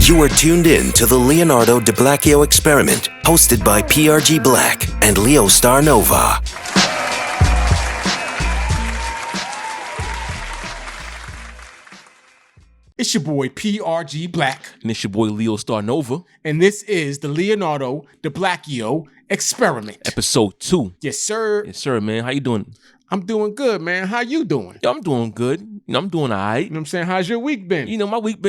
You are tuned in to the Leonardo DiBlacchio Experiment, hosted by PRG Blakk and Leo Star Nova. It's your boy PRG Blakk. And it's your boy Leo Star Nova. And this is the Leonardo DiBlacchio Experiment. Episode 2. Yes, sir. Yes, sir, man. How you doing? I'm doing good, man. How you doing? Yo, I'm doing good. I'm doing all right. You know what I'm saying? How's your week been? My week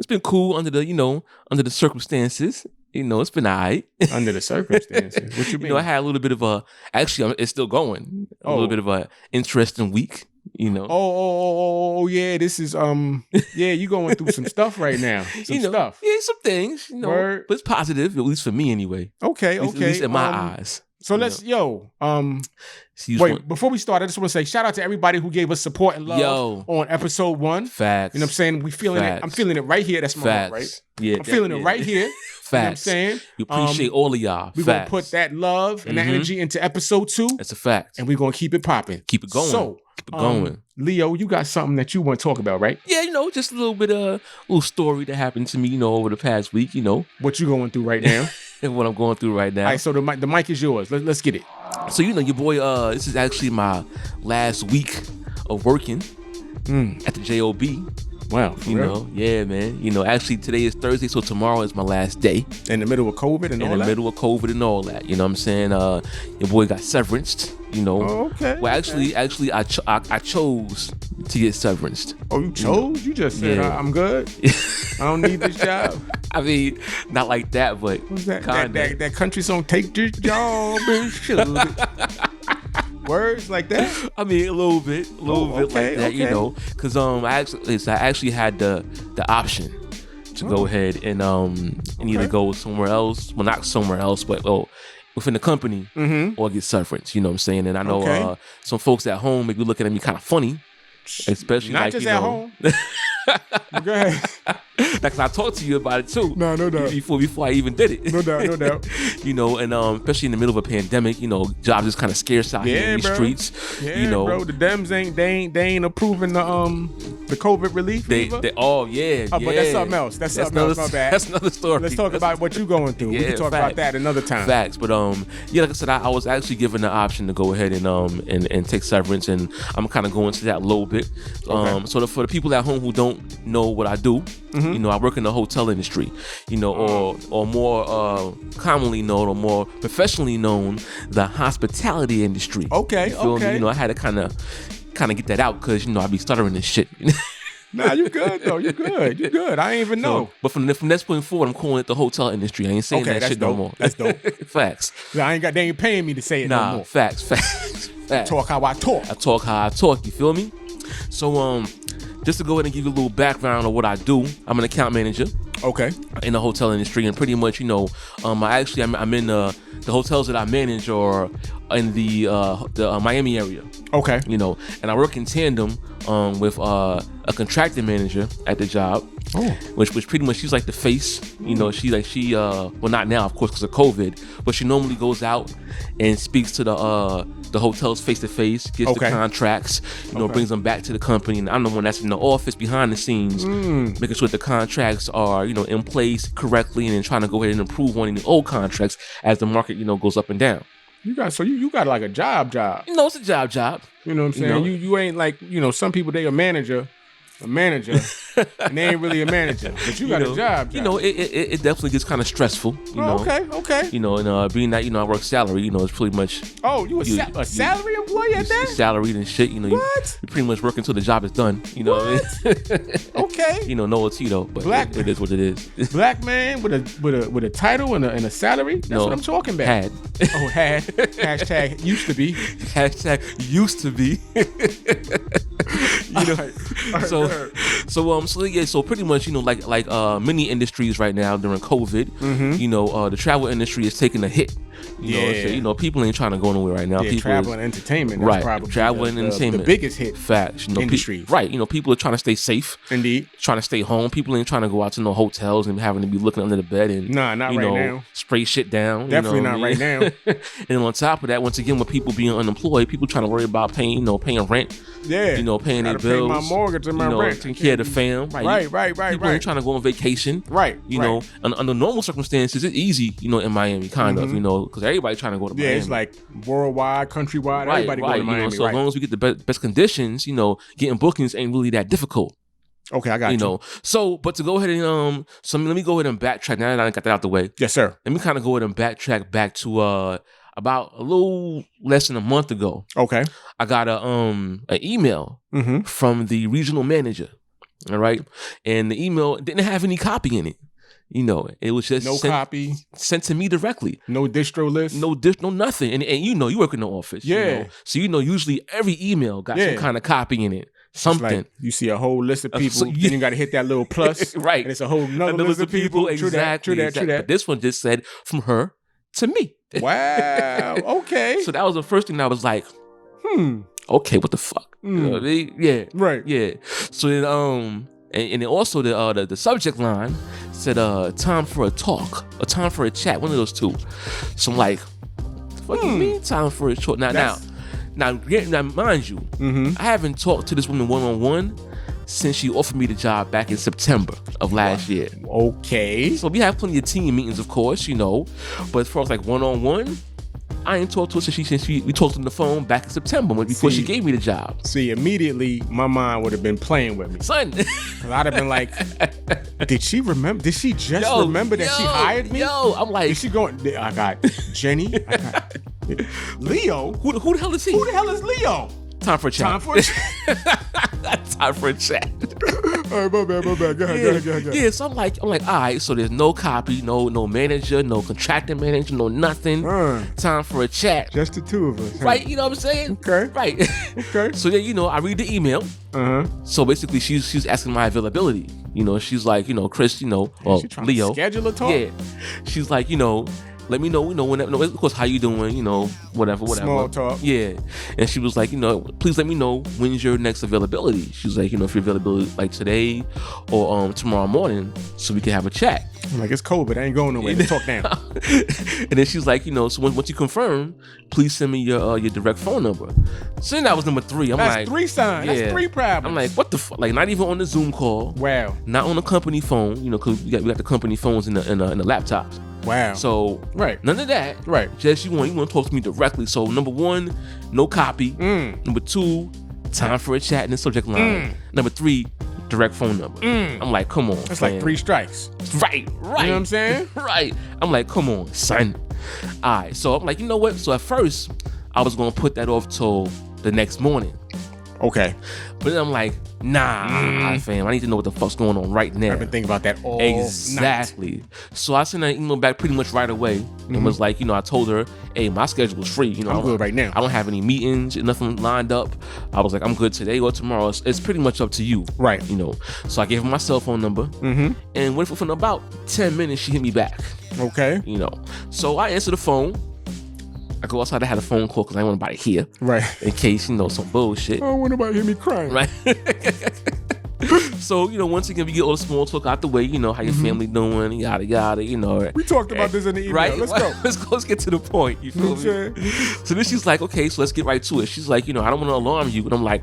it's been cool under the circumstances. It's been all right. Under the circumstances? What you mean? I had a little bit of it's still going. A little bit of a interesting week. Yeah, this is you going through some stuff right now. Some stuff. Yeah, some things, Word. But it's positive, at least for me anyway. Okay. At least in my eyes. So let's before we start, I just want to say shout out to everybody who gave us support and love on episode 1. Facts. You know what I'm saying? We feeling it. I'm feeling it right here. That's my fault, right? Yeah. I'm feeling it right here. Facts. You know what I'm saying? We appreciate all of y'all. We're going to put that love and that energy into episode 2. That's a fact. And we're going to keep it popping. Keep it going. So, keep it going. Leo, you got something that you want to talk about, right? Yeah, just a little bit of little story that happened to me, over the past week, What you going through right now? And what I'm going through right now. All right, so the mic is yours. Let's get it. So, your boy, this is actually my last week of working at the JOB. Wow. Yeah, man. Actually today is Thursday, so tomorrow is my last day. In the middle of COVID and all that? In the middle of COVID and all that. You know what I'm saying? Your boy got severanced, okay. Well, actually, I chose to get severanced. Oh, you chose? You just said, I'm good? I don't need this job? I mean, not like that, but what's that? That country song, Take This Job and Shove It. Words like that? I mean, a little bit like that, because I actually had the option to go ahead and either go somewhere else, well, not somewhere else, but within the company or get severance. You know what I'm saying? And I know some folks at home may be looking at me kind of funny, especially not just at home. Go ahead. Because I talked to you about it too. No doubt. Before I even did it. No doubt. And especially in the middle of a pandemic, jobs is kind of scarce out here in the streets. Yeah, bro. The Dems ain't approving the COVID relief. But that's something else. That's something else. My bad. That's another story. Let's talk about what you going through. We can talk about that another time. Facts. But like I said, I was actually given the option to go ahead and take severance, and I'm kind of going to that a little bit. So for the people at home who don't know what I do, I work in the hotel industry, or more commonly known or more professionally known, the hospitality industry. Okay. I had to kind of get that out because I be stuttering and shit. Nah, you good though. You good. I ain't even know. But from this point forward, I'm calling it the hotel industry. I ain't saying that shit dope. no more. That's dope. Facts. They ain't paying me to say it no more. Facts. Talk how I talk. I talk how I talk. You feel me? So just to go ahead and give you a little background on what I do, I'm an account manager. Okay. In the hotel industry, and pretty much, I'm in the hotels that I manage or in the Miami area. Okay. And I work in tandem with a contracting manager at the job. Oh. Which pretty much she's like the face. She well, not now of course because of COVID, but she normally goes out and speaks to the hotels face to face, gets the contracts, brings them back to the company, and I'm the one that's in the office behind the scenes, making sure the contracts are in place correctly, and then trying to go ahead and improve on any old contracts as the market goes up and down. You got like a job. It's a job. You know what I'm saying? You ain't like some people, they a manager, and they ain't really a manager, but you got a job. It definitely gets kind of stressful. Okay. And being that I work salary, it's pretty much. Oh, you a salary employee at that? Salaried and shit. What? You pretty much work until the job is done. What I mean? Okay. No OT though, but it is what it is. Black man with a title and a salary. That's what I'm talking about. Had. Oh, had. Hashtag used to be. Hashtag used to be. So pretty much, like many industries right now during COVID, the travel industry is taking a hit You know, people ain't trying to go nowhere right now. Yeah, people travel and entertainment. Right, probably travel and entertainment. The biggest hit. Facts. You know, industry. Right. You know, people are trying to stay safe. Indeed. Trying to stay home. People ain't trying to go out to no hotels and having to be looking under the bed and not right now. Spray shit down. Definitely not right now. And on top of that, once again, with people being unemployed, people trying to worry about paying rent. Yeah. You know, paying their bills. Pay my mortgage and my rent. Taking care of the fam. Right. People ain't trying to go on vacation. Right. You know, under normal circumstances, it's easy, you know, in Miami, kind of, you know, because everybody trying to go to Miami. Yeah, it's like worldwide, countrywide, everybody go to Miami. You know, so as long as we get the best conditions, you know, getting bookings ain't really that difficult. Okay, I got you. You know, so, but to go ahead and, let me go ahead and backtrack. Now that I got that out the way. Yes, sir. Let me kind of go ahead and backtrack back to, about a little less than a month ago. Okay. I got an email from the regional manager. All right. And the email didn't have any copy in it. You know, it was just copy sent to me directly. No distro list. No nothing. And you know, you work in the office. Yeah. You know? So you know, usually every email got some kind of copy in it. Something. Like you see a whole list of people, then you got to hit that little plus. Right. And it's a whole another list of people. Exactly. True that. But this one just said from her to me. Wow. Okay. So that was the first thing I was like, okay, what the fuck? You know what I mean? Yeah. Right. Yeah. So then, and then also the subject line said, time for a talk, or time for a chat, one of those two. So I'm like, what do you mean time for a talk? Now, mind you, I haven't talked to this woman one-on-one since she offered me the job back in September of last year. Okay. So we have plenty of team meetings, of course, you know, but as far as like one-on-one, I ain't talked to her since we talked on the phone back in September before she gave me the job. See, immediately my mind would have been playing with me. Son. I'd have been like, did she remember? Did she just remember that she hired me? I'm like. Is she going, I got Jenny. I got Leo. Who the hell is he? Who the hell is Leo? Time for a chat. Time for a chat. Time for a chat. All right, my bad. Go ahead. Yeah, so I'm like, all right, so there's no copy, no manager, no contracting manager, no nothing. Time for a chat. Just the two of us. Huh? Right, you know what I'm saying? Okay. Right. Okay. So then, you know, I read the email. So basically, she's asking my availability. You know, she's like, you know, Chris, you know, or Leo. Schedule a talk? Yeah. She's like, you know, let me know, whenever, of course, how you doing, you know, whatever. Small talk. Yeah. And she was like, you know, please let me know when's your next availability. She was like, you know, if your availability like today or tomorrow morning so we can have a chat. I'm like, it's COVID. I ain't going nowhere. Let's talk now. And then she's like, you know, so once you confirm, please send me your direct phone number. So then that was number 3. That's like, 3 signs. Yeah. That's 3 problems. I'm like, what the fuck? Like, not even on the Zoom call. Wow. Not on the company phone, you know, because we got the company phones in the laptops. Wow. So none of that. Right. Just you want to talk to me directly. So number 1, no copy. Number 2, time for a chat in the subject line. Number 3, direct phone number. I'm like, come on. That's like 3 strikes. Right. You know what I'm saying? Right. I'm like, come on, son. All right. So I'm like, you know what? So at first, I was gonna put that off till the next morning. Okay. But then I'm like, nah, fam. I need to know what the fuck's going on right now. I've been thinking about that all Exactly. night. So I sent an email back pretty much right away and was like, you know, I told her, hey, my schedule's free. You know, I'm good right now. I don't have any meetings, nothing lined up. I was like, I'm good today or tomorrow. It's pretty much up to you. Right. You know. So I gave her my cell phone number. And within about 10 minutes, she hit me back. Okay. You know. So I answered the phone. I go outside, I had a phone call because I didn't want nobody here. Right. In case, you know, some bullshit. I don't want nobody to hear me crying. Right. So, you know, once again, we get all the small talk out the way, you know, how your family doing, yada, yada, you know. We talked about this in the email. Right? Let's go. Let's get to the point. You feel me? So then she's like, okay, so let's get right to it. She's like, you know, I don't want to alarm you. And I'm like,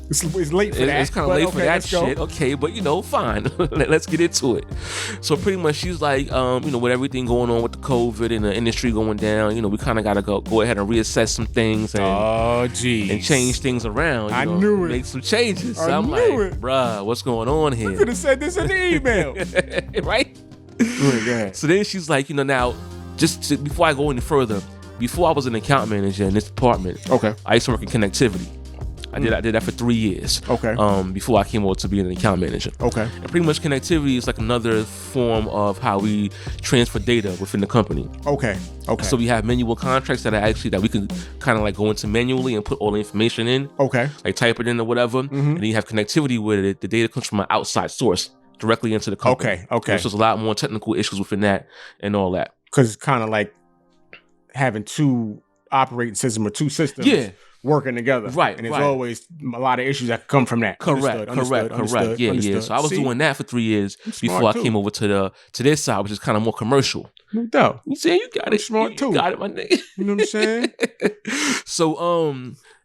It's late for that. It's kind of late for that shit. Okay, but you know, fine. Let's get into it. So pretty much she's like, you know, with everything going on with the COVID and the industry going down, you know, we kind of got to go ahead and reassess some things and change things around. You know, knew it. Make some changes. So I I'm knew like, it. bruh, what's going on here? You could have said this in the email. Right? Right. So then she's like, you know, now, before I go any further, before I was an account manager in this department, okay, I used to work in connectivity. I did that for 3 years. Okay. Before I came over to being an account manager. Okay. And pretty much connectivity is like another form of how we transfer data within the company. Okay. So we have manual contracts that we can kind of like go into manually and put all the information in. Okay. Like type it in or whatever. And then you have connectivity with it. The data comes from an outside source directly into the company. Okay. So there's a lot more technical issues within that and all that. because it's kind of like having two operating systems or two systems working together. Right. And there's always a lot of issues that come from that. Correct. Yeah. So I was doing that for 3 years before I came over to this side, which is kind of more commercial. No doubt. You saying you got it. Smart too. You got it, my nigga. You know what I'm saying?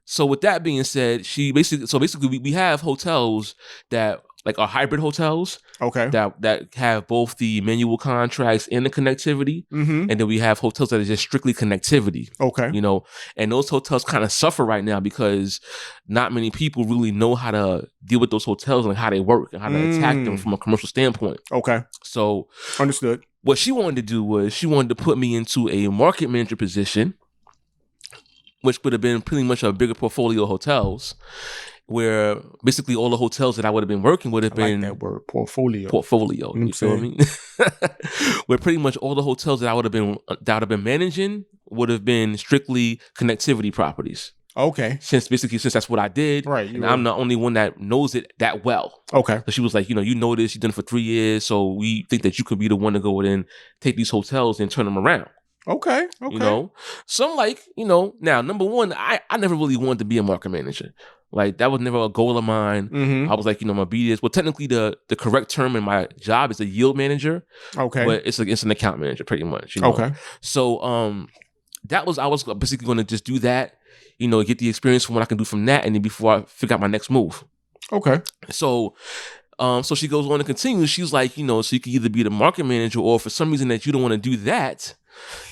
So with that being said, basically we have hotels that like are hybrid hotels. Okay. That have both the manual contracts and the connectivity. Mm-hmm. And then we have hotels that are just strictly connectivity. Okay. You know, and those hotels kind of suffer right now because not many people really know how to deal with those hotels and how they work and how to attack them from a commercial standpoint. Okay. So understood. What she wanted to do was she wanted to put me into a market manager position, which would have been pretty much a bigger portfolio of hotels, where basically all the hotels that I would have been working would have been that word, portfolio. You feel me? Where pretty much all the hotels that I would have been managing would have been strictly connectivity properties. Okay. Since that's what I did. Right. And I'm the only one that knows it that well. Okay. So she was like, you know this, you've done it for 3 years, so we think that you could be the one to go in and take these hotels and turn them around. Okay. You know? So I'm like, now, number one, I never really wanted to be a market manager. Like, that was never a goal of mine. Mm-hmm. I was like, I'm gonna be this. Well, technically, the correct term in my job is a yield manager. Okay. But it's an account manager, pretty much. Okay. So, I was basically going to just do that, get the experience from what I can do from that, and then before I figure out my next move. Okay. So she goes on to continue. She's like, so you can either be the market manager, or for some reason that you don't want to do that,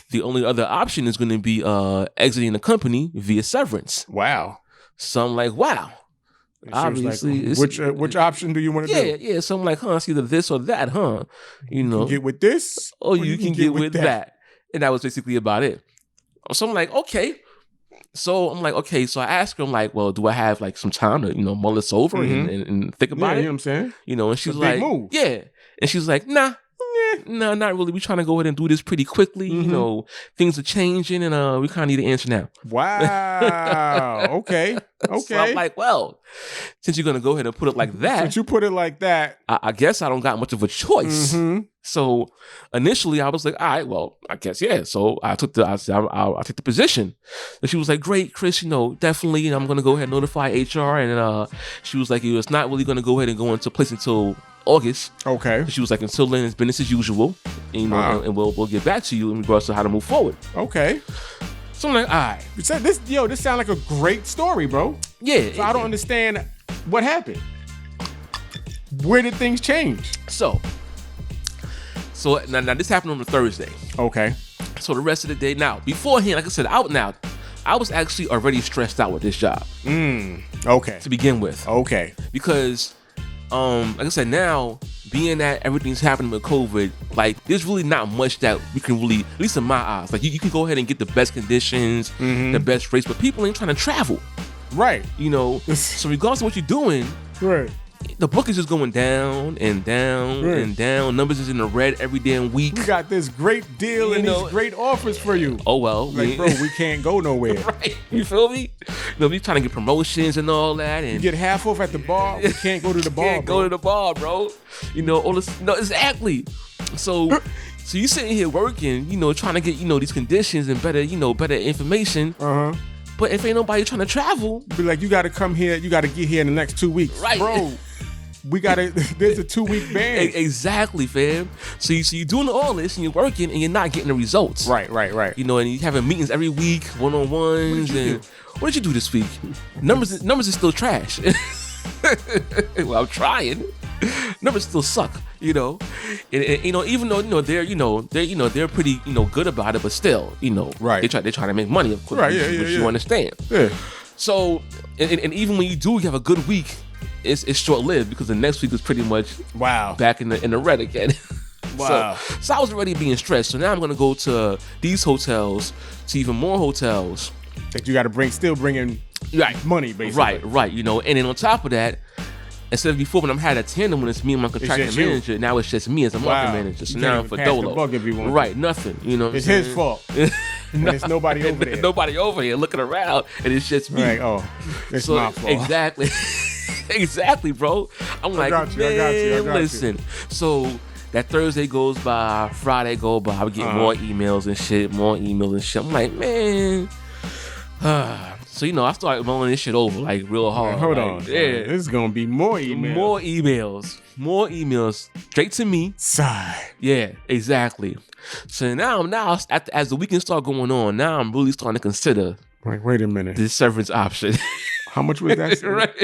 the only other option is going to be exiting the company via severance. Wow. So I'm like, wow. Obviously, like, which option do you want to do? Yeah. So I'm like, it's either this or that, huh? You can get with this, or you can get with that. And that was basically about it. So I'm like, okay. So I asked her, I'm like, well, do I have like some time to, mull this over and think about it? You know what I'm saying? And she's like, yeah. And she's like, nah. No, not really. We're trying to go ahead and do this pretty quickly. Mm-hmm. Things are changing, and we kind of need an answer now. Wow. Okay. So I'm like, well, since you're gonna go ahead and put it like that, since you put it like that, I guess I don't got much of a choice. Mm-hmm. So initially, I was like, all right, well, I guess yeah. So I took I'll take the position. And she was like, great, Chris. Definitely. And I'm gonna go ahead and notify HR. And she was like, it's not really gonna go ahead and go into place until August. Okay. She was like, until then, it's business as usual. And, and we'll get back to you in regards to how to move forward. Okay. So I'm like, all right. This sounds like a great story, bro. Yeah. So I don't understand what happened. Where did things change? So now this happened on a Thursday. Okay. So the rest of the day, now, beforehand, like I said, I was actually already stressed out with this job. Okay. To begin with. Okay. Because like I said, now being that everything's happening with COVID, like there's really not much that we can really, at least in my eyes, like you can go ahead and get the best conditions, the best rates, but people ain't trying to travel. Right. So regardless of what you're doing, right, the book is just going down and down and down. Numbers is in the red every damn week. We got this great deal and these great offers for you. Oh, well. Like, bro, we can't go nowhere. Right. You feel me? We trying to get promotions and all that. And you get half off at the bar. We can't go to the bar, can't go to the bar, bro. All this. No, exactly. So you sitting here working, trying to get, these conditions and better information. Uh-huh. But if ain't nobody trying to travel. Be like, you got to come here. You got to get here in the next 2 weeks. Right. Bro. There's a 2-week ban. Exactly, fam. So you're doing all this and you're working and you're not getting the results. Right. And you're having meetings every week, one-on-ones. What did you do this week? Numbers is still trash. Well, I'm trying. Numbers still suck, and even though they're pretty good about it, but still, right. They're trying to make money, of course. Right, which you understand. Yeah. So and even when you have a good week, it's short lived because the next week is pretty much back in the red again. Wow. So I was already being stressed. So now I'm gonna go to these hotels, to even more hotels that you got to still bring in money, basically. Right. And then on top of that, instead of before when I had a tandem when it's me and my contracting manager, now it's just me as a market manager. So now I'm for Dolo. Right, nothing. It's his fault. And there's nobody over there. Nobody over here looking around, and it's just me. Right. Oh, it's my fault. Exactly. Exactly, bro. I'm like, I got you. Listen. So that Thursday goes by, Friday go by, I would get more emails and shit. I'm like, man. So, I started mulling this shit over, like, real hard. Hold on. Yeah. This is going to be more emails. More emails. Straight to me. Sigh. Yeah, exactly. So now, as the weekend start going on, now I'm really starting to consider. Wait a minute. The severance option. How much was that? Right.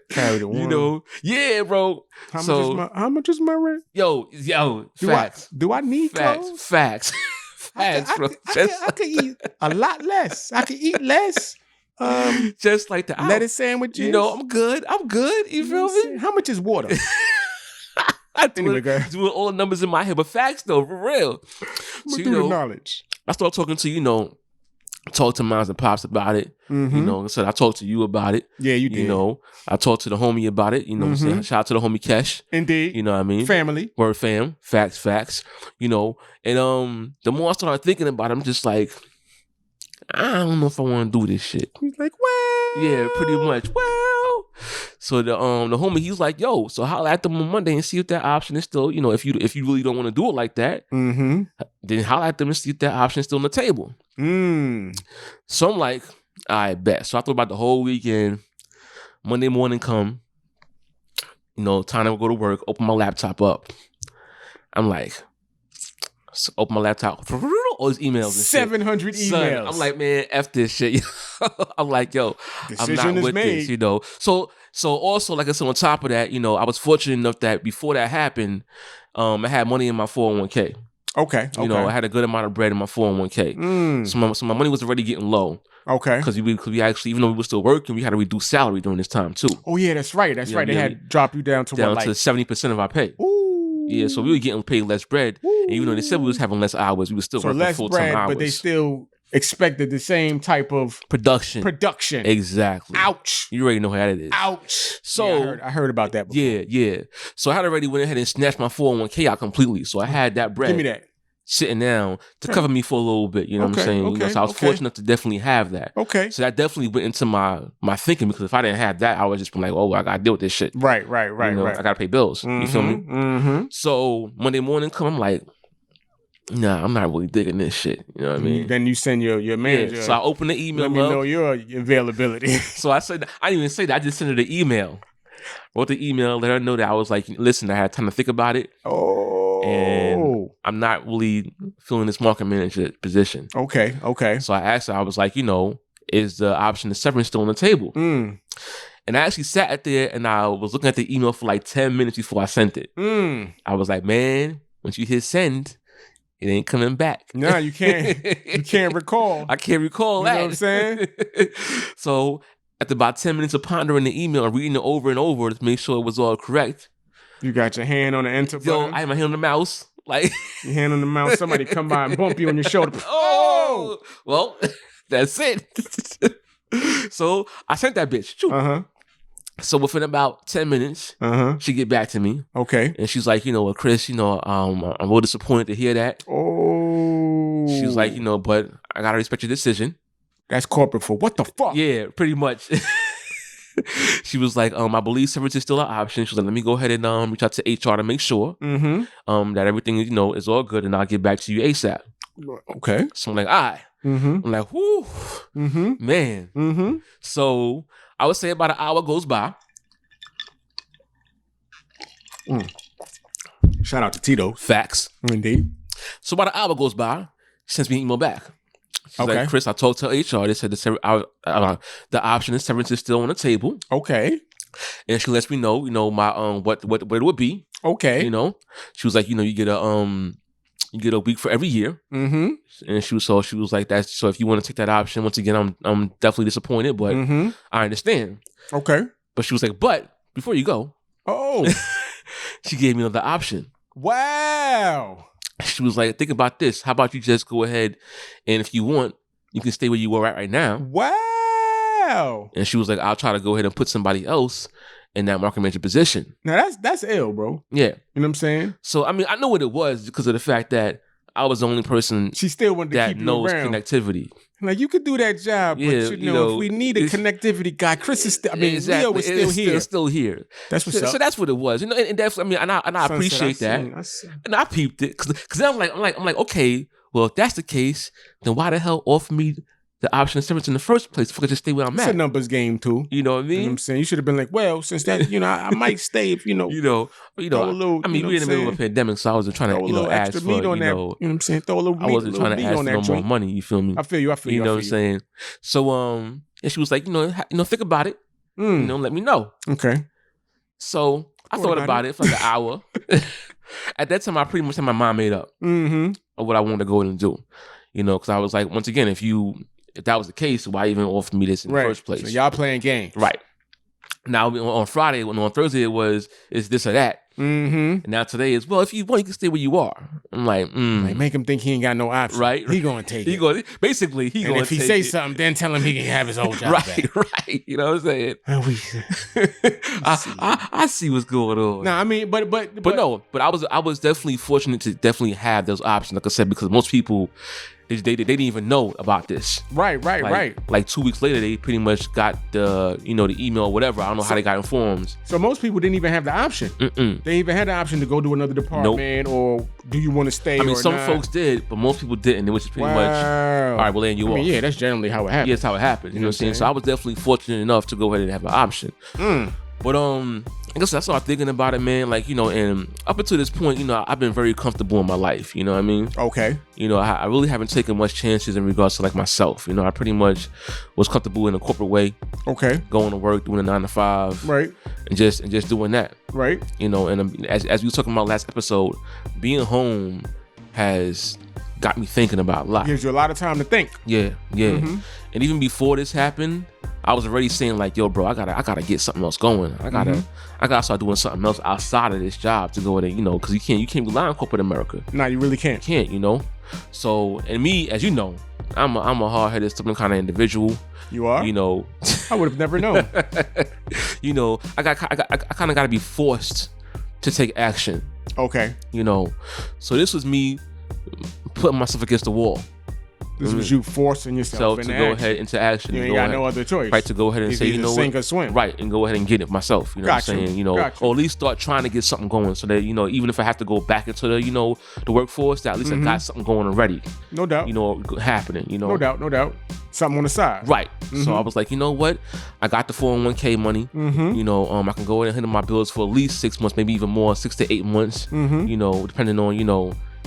Carry the one. Yeah, bro. How much is my rent? Yo, facts. Do I need clothes? Facts. I could eat a lot less. I could eat less. Just like the lettuce sandwiches. I'm good. You feel me? How much is water? Doing all the numbers in my head, but facts though, for real. So, the knowledge. I started talking to talk to moms and pops about it. So I talked to you about it. Yeah, you did. I talked to the homie about it. What I'm saying? Shout out to the homie Kesh. Indeed. You know what I mean? Family. Word fam. Facts. And the more I started thinking about it, I'm just like, I don't know if I want to do this shit. He's like, well. Yeah, pretty much. Well. So the homie, he's like, yo, so holla at them on Monday and see if that option is still, if you really don't want to do it like that, then holla at them and see if that option is still on the table. So I'm like, I bet. So I thought about the whole weekend. Monday morning come, time to go to work, open my laptop up. I'm like, open my laptop, all these emails and 700 shit. emails. Son, I'm like, man, F this shit. I'm like, yo, Decision I'm not is with made. this, So also, like I said, on top of that, I was fortunate enough that before that happened, I had money in my 401k. Okay. I had a good amount of bread in my 401k. So my money was already getting low. Okay. Because we actually, even though we were still working, we had to reduce salary during this time too. Oh yeah, that's right. They had dropped you down to to 70% of our pay. Ooh. Yeah, so we were getting paid less bread. Ooh. And even though they said we was having less hours, we were still working full-time hours. But they still expected the same type of production. Exactly. Ouch. You already know how that is. Ouch. So yeah, I heard about that before. Yeah. So I had already went ahead and snatched my 401k out completely. So I had that bread. Give me that. Sitting down to cover me for a little bit, you know what I'm saying? So I was fortunate enough to definitely have that. Okay. So that definitely went into my thinking, because if I didn't have that, I was just been like, oh, I gotta deal with this shit. Right. I gotta pay bills. You feel me? So Monday morning come, I'm like, nah, I'm not really digging this shit. You know what I mean? Then you send your manager. Yeah, so I open the email. Let me know your availability. So I said, I didn't even say that. I just sent her the email. Wrote the email, let her know that I was like, listen, I had time to think about it. And I'm not really feeling this market manager position. Okay. So I asked her, I was like, is the option of severance still on the table? And I actually sat there and I was looking at the email for like 10 minutes before I sent it. I was like, man, once you hit send, it ain't coming back. No, you can't. You can't recall. I can't recall that. You know what I'm saying? So after about 10 minutes of pondering the email and reading it over and over to make sure it was all correct. You got your hand on the enter button. Yo, I had my hand on the mouse. Like your hand on the mouse. Somebody come by and bump you on your shoulder. Oh! Well, that's it. So I sent that bitch. So within about 10 minutes, she get back to me. Okay. And she's like, Chris, I'm a little disappointed to hear that. Oh. She's like, but I gotta respect your decision. That's corporate for what the fuck? Yeah, pretty much. She was like, I believe severance is still an option. She was like, let me go ahead and reach out to HR to make sure that everything is all good, and I'll get back to you ASAP. Okay. So I'm like, all right. I'm like, whoo, man. So I would say about an hour goes by. Shout out to Tito. Facts. Indeed. So about an hour goes by. She sends me an email back. She's like, Chris, I talked to HR. They said the option is severance is still on the table. Okay. And she lets me know, my what it would be. Okay. She was like, you get a week for every year. And she was like, that's so if you want to take that option, once again, I'm definitely disappointed, but I understand. Okay. But she was like, but before you go, she gave me another option. Wow. She was like, think about this. How about you just go ahead and if you want, you can stay where you are at right now. Wow. And she was like, I'll try to go ahead and put somebody else in that market manager position. Now that's ill, bro. Yeah. You know what I'm saying? So, I mean, I know what it was because of the fact that I was the only person she still wanted to that keep you knows around. connectivity. Like, you could do that job, but you know, if we need a connectivity guy, Chris is still, I mean, exactly. Leo is still here. It's still here. That's what's up. So that's what it was. You know, and that's, I mean, and I appreciate that. And I peeped it. Cause I'm like, okay, well, if that's the case, then why the hell offer me the option of severance in the first place if I could just stay where I'm at? It's a numbers game too. You know what I mean? You know what I'm saying? You should have been like, well, since that, you know, I might stay if, you know. I mean, we're in the middle of a pandemic, so I wasn't trying to, ask for, you know what I'm saying? Throw a little meat, I wasn't trying to ask for no more money, you feel me? I feel you. You know what I'm saying? So, and she was like, think about it. Let me know. Okay. So I thought about it for like an hour. At that time, I pretty much had my mind made up of what I wanted to go in and do. Because I was like, once again, if that was the case, why even offer me this in the first place? So y'all playing games. Right. Now on Friday, on Thursday it's this or that. And now today is, well, if you want, you can stay where you are. I'm like, Like, make him think he ain't got no option. Right. He gonna take it. He going and if he say something, then tell him he can have his old job back. Right. You know what I'm saying? I see what's going on. No, I mean, but I was definitely fortunate to definitely have those options, like I said, because most people they didn't even know about this. Right. Like 2 weeks later, they pretty much got the the email or whatever. I don't know how they got informed. So most people didn't even have the option. They even had the option to go to another department or do you want to stay? I mean, some folks did, but most people didn't, which is pretty much all right. Well, then you off. Yeah, that's generally how it happens. Yeah, that's how it happens. You know what I'm saying? So I was definitely fortunate enough to go ahead and have an option. But I guess I started thinking about it, man. Like, and up until this point, I've been very comfortable in my life. You know what I mean? Okay. I really haven't taken much chances in regards to like myself. I pretty much was comfortable in a corporate way. Okay. Going to work, doing a 9 to 5. Right. And just doing that. Right. And as we were talking about last episode, being home has got me thinking about a lot. Gives you a lot of time to think. Yeah. And even before this happened, I was already saying like, yo, bro, I gotta get something else going. I gotta start doing something else outside of this job to go in, because you can't rely on corporate America. No, you really can't. You can't, So, and me, as you know, I'm a hard-headed, stubborn kind of individual. You are? I would have never known. I kind of got to be forced to take action. Okay. So this was me putting myself against the wall. This was you forcing yourself to go ahead into action. You ain't got no other choice. Right, to go ahead and say, sink or swim. Right, and go ahead and get it myself. You know what I'm saying? Or at least start trying to get something going so that, even if I have to go back into the, the workforce, that at least I got something going already. No doubt. Happening, No doubt. Something on the side. Right. So I was like, you know what? I got the 401k money. I can go ahead and handle my bills for at least 6 months, maybe even more, 6 to 8 months. Depending on,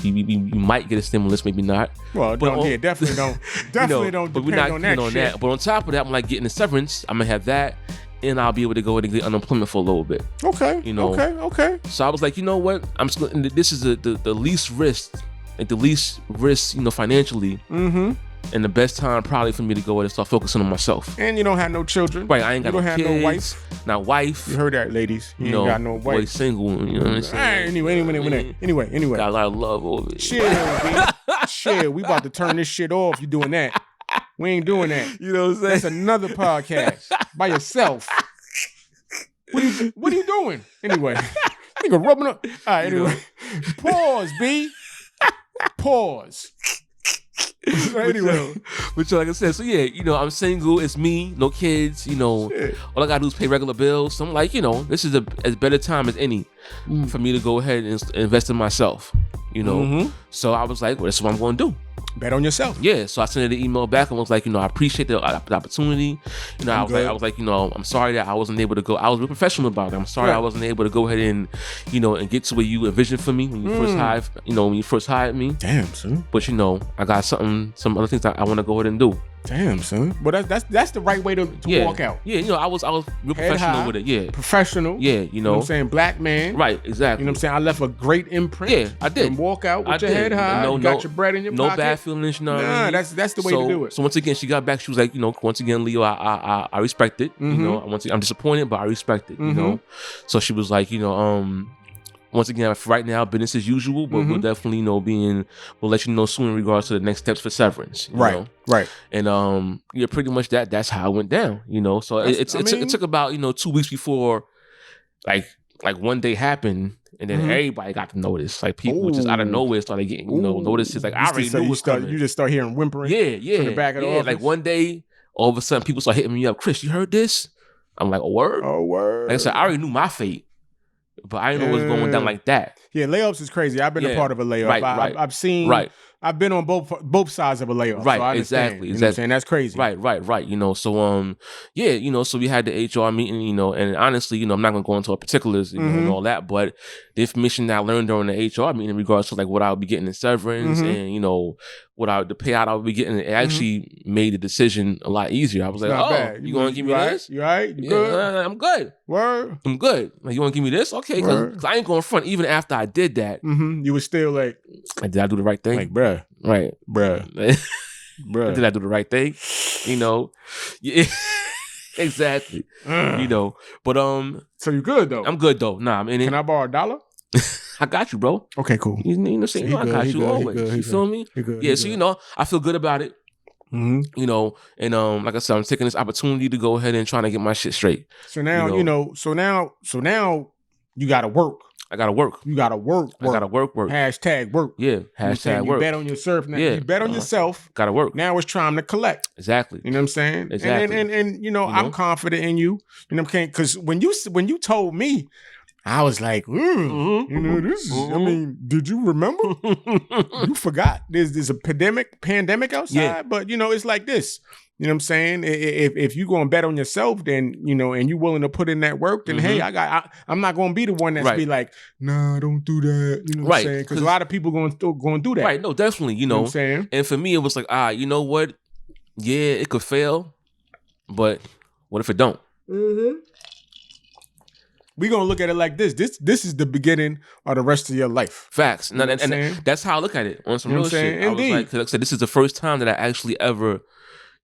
you might get a stimulus, maybe not. Well, definitely don't. Definitely don't but depend we're not on that on shit. that. But on top of that, I'm like getting a severance. I'm gonna have that, and I'll be able to go ahead and get unemployment for a little bit. Okay. Okay. So I was like, you know what? This is the least risk, financially. And the best time probably for me to go ahead and start focusing on myself. And you don't have no children. Right, I ain't got no kids. No wife. Not wife. You heard that, ladies. You ain't got no wife. Boy single, you know what I'm saying? Anyway. Got a lot of love over it. Chill, we about to turn this shit off. You doing that. We ain't doing that. You know what I'm saying? That's another podcast by yourself. What are you doing? Anyway. Nigga rubbing up. All right, anyway. Pause, B. Pause. Anyway, but like I said, so yeah, I'm single. It's me, no kids. All I gotta do is pay regular bills. So I'm like, this is as better time as any for me to go ahead and invest in myself. So I was like, well, that's what I'm going to do. Bet on yourself. Yeah. So I sent her the email back and was like, I appreciate the opportunity. I was like, I'm sorry that I wasn't able to go. I was real professional about it. I'm sorry I wasn't able to go ahead and, and get to where you envisioned for me when you first hired me. Damn, son. But I got some other things I want to go ahead and do. Damn, son. But that's the right way to walk out. Yeah, I was real professional with it. Yeah. Professional. Yeah, You know what I'm saying? Black man. Right, exactly. You know what I'm saying? I left a great imprint. Yeah, I did. And walk out with your head high. You got your bread in your pocket. No bad feelings, Nah, that's the way to do it. So once again, she got back. She was like, once again, Leo, I respect it. I'm disappointed, but I respect it. So she was like, once again, for right now, business as usual, but we'll definitely, we'll let you know soon in regards to the next steps for severance. Right. And pretty much that's how it went down. So it took about 2 weeks before, like like one day happened. And then everybody got to notice. Like people just out of nowhere started getting, notices. Like I already knew it was coming. You just start hearing whimpering. From the back of the office. Like one day, all of a sudden, people start hitting me up. Chris, you heard this? I'm like, oh, word? Oh, word. Like I said, I already knew my fate. But I didn't know it was going down like that. Yeah, layups is crazy. I've been a part of a layup. I've seen. Right. I've been on both sides of a layup. Right, so I exactly. You know what I'm saying? That's crazy. Right. So, so we had the HR meeting, and honestly, I'm not going to go into particulars, and all that, but the information that I learned during the HR meeting in regards to like what I would be getting in severance and, the payout I would be getting, it actually made the decision a lot easier. I was like, bad. You going to give me this? You all right? You good? I'm good. Word? I'm good. Like, you want to give me this? Okay, because I ain't going front. Even after I did that. You were still like did I do the right thing? Like, bruh. Right. Bruh. Did I do the right thing? Yeah. Exactly. But so you good though? I'm good though. Nah, Can I borrow $1? I got you, bro. Okay, cool. I got you always. You feel me? Yeah, so I feel good about it. And like I said, I'm taking this opportunity to go ahead and trying to get my shit straight. So now, so now you gotta work. I gotta work. You gotta work. I gotta work. Hashtag work. Yeah. Hashtag work. You bet on yourself now. Yeah. You bet on yourself. Gotta work. Now it's time to collect. Exactly. You know what I'm saying? Exactly. And I'm confident in you. You know what I'm saying? Because when you told me, I was like, this is, I mean, did you remember? You forgot. There's a pandemic outside, but it's like this. You know what I'm saying? If you going to bet on yourself, then, and you willing to put in that work, then hey, I'm not going to be the one that's be like, nah, don't do that. You know what I'm saying? Because a lot of people going to do that. Right. No, definitely. You know what I'm saying? And for me, it was like, you know what? Yeah, it could fail, but what if it don't? We're going to look at it like this. This is the beginning of the rest of your life. Facts. And that's how I look at it on some real shit. Indeed. I was like, this is the first time that I actually ever,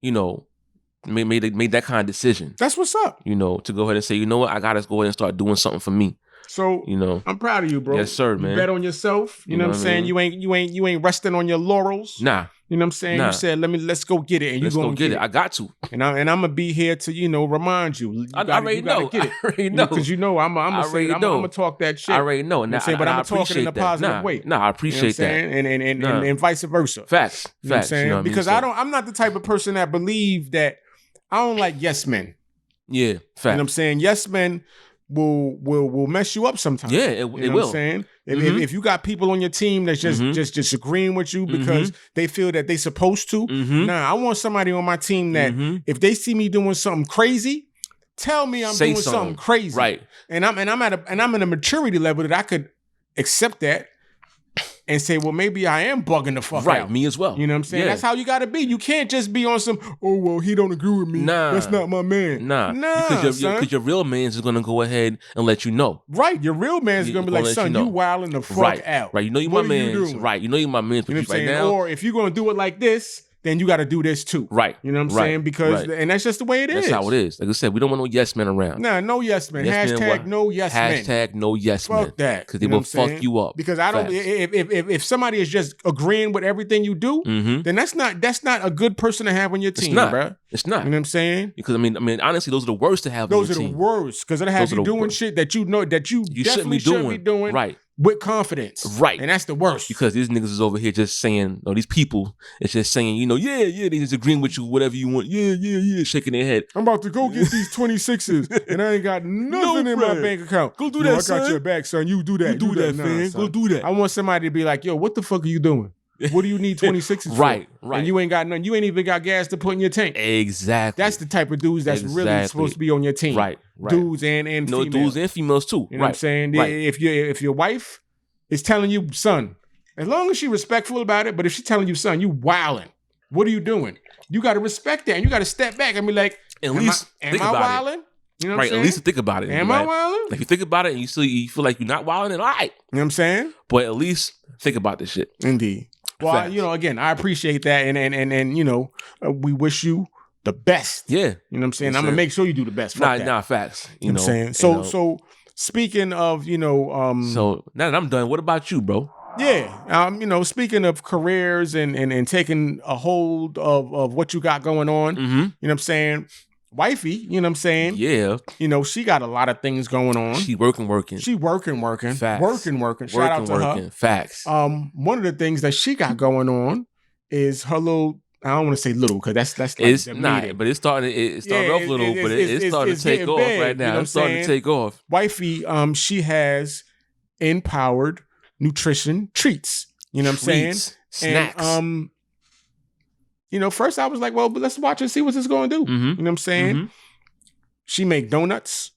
made that kind of decision. That's what's up. To go ahead and say, you know what, I got to go ahead and start doing something for me. So, I'm proud of you, bro. Yes, sir, man. You bet on yourself. You know what I'm saying? You ain't resting on your laurels. Nah. You know what I'm saying? Nah. You said, let's go get it. And let's you go get it. I got to. And I'm going to be here to, remind you. I already know. Get it. I already know. Because I'm going to talk that shit. I already know. But I'm talking in a positive way. I appreciate that. And vice versa. Facts. You know what I'm saying? Because I'm not the type of person that believe that I don't like yes men. Yeah. Facts. You know what I'm saying? Yes men will mess you up sometimes. Yeah, it will. You know what I'm saying? If you got people on your team that's just disagreeing with you because they feel that they supposed to, I want somebody on my team that if they see me doing something crazy, tell me I'm doing something crazy. Right. And I'm in a maturity level that I could accept that and say, well, maybe I am bugging the fuck out. Right, me as well. You know what I'm saying? Yeah. That's how you got to be. You can't just be on some, he don't agree with me. Nah. That's not my man. Nah. Because your real man's is going to go ahead and let you know. Right. Your real man's is going to be like, son, you wilding the fuck out. Right. You know you my man's. Right. You know you my man's. You know what I'm saying? Now. Or if you're going to do it like this, then you got to do this too. Right. You know what I'm saying? Because, and that's just the way it is. That's how it is. Like I said, we don't want no yes men around. Nah, no yes men. Hashtag no yes men. Hashtag no yes men. Fuck that. Because they will fuck you up. Because I don't, if somebody is just agreeing with everything you do, then that's not a good person to have on your team, bro. It's not. You know what I'm saying? Because I mean, honestly, those are the worst to have on your team. Those are the worst. Because it'll have you doing shit that you definitely shouldn't be doing. Right. With confidence. Right. And that's the worst. Because these niggas is over here just saying, these people, it's just saying, they just agreeing with you, whatever you want. Yeah, shaking their head. I'm about to go get these 26s and I ain't got nothing in my bank account. Go do that, son. I got your back, son. You do that. You do that, man. Go do that. I want somebody to be like, yo, what the fuck are you doing? What do you need 26s for? Right. And you ain't got nothing. You ain't even got gas to put in your tank. Exactly. That's the type of dudes that's really supposed to be on your team. Right. Dudes and females. No, dudes and females too. You know what I'm saying? Right. If your wife is telling you, son, as long as she's respectful about it, but if she's telling you, son, you wilding, what are you doing? You got to respect that. And you got to step back and be like, at least think about wilding? It. You know what right, I'm saying? At least think about it. Am I wilding? Like, if you think about it and you feel like you're not wilding, then all right. You know what I'm saying? But at least think about this shit. Indeed. Well, again, I appreciate that. And we wish you the best. Yeah. You know what I'm saying? I'm going to make sure you do the best. Nah, facts. You know what I'm saying? So speaking of, so now that I'm done, what about you, bro? Yeah. Speaking of careers and taking a hold of what you got going on, you know what I'm saying? wifey, you know what I'm saying? Yeah. You know, she got a lot of things going on. She working. She working. Facts. Working. Shout out to her. Facts. One of the things that she got going on is her little, I don't want to say little because that's like it's not, but it's starting off little, but it's starting to take off right now. It's starting to take off. Wifey, she has empowered nutrition treats. You know what I'm saying? Snacks. And you know, first I was like, well, but let's watch and see what this is going to do. Mm-hmm. You know what I'm saying? Mm-hmm. She make donuts,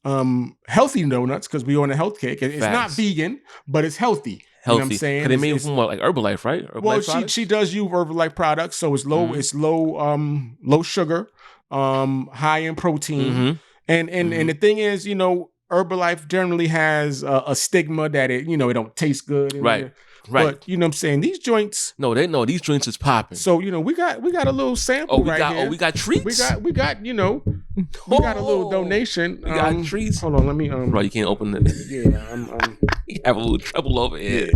healthy donuts, because we on a health kick. It's not vegan, but it's healthy. You know what I'm saying? Because they made it from what, like Herbalife, right? She does use Herbalife products, so it's low. Mm-hmm. It's low sugar, high in protein, and the thing is, you know, Herbalife generally has a stigma that it don't taste good, right? But you know what I'm saying? These joints. No, they know these joints is popping. So, you know, we got a little sample here. We got treats. We got we got a little donation. We got treats. Hold on, let me Bro, you can't open it. Yeah, I'm you have a little trouble over here.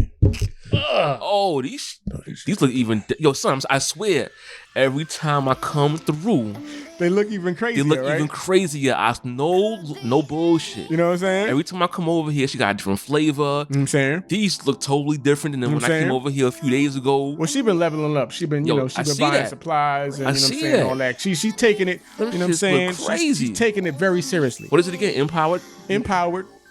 Oh, these look even son, I swear, every time I come through, they look even crazier. They look even crazier. No bullshit. You know what I'm saying? Every time I come over here, she got a different flavor. You know what I'm saying? These look totally different than when I came over here a few days ago. Well, she been leveling up. She been, been buying supplies and all that. She's taking it, you know what I'm saying? Crazy. She's taking it very seriously. What is it again? Empowered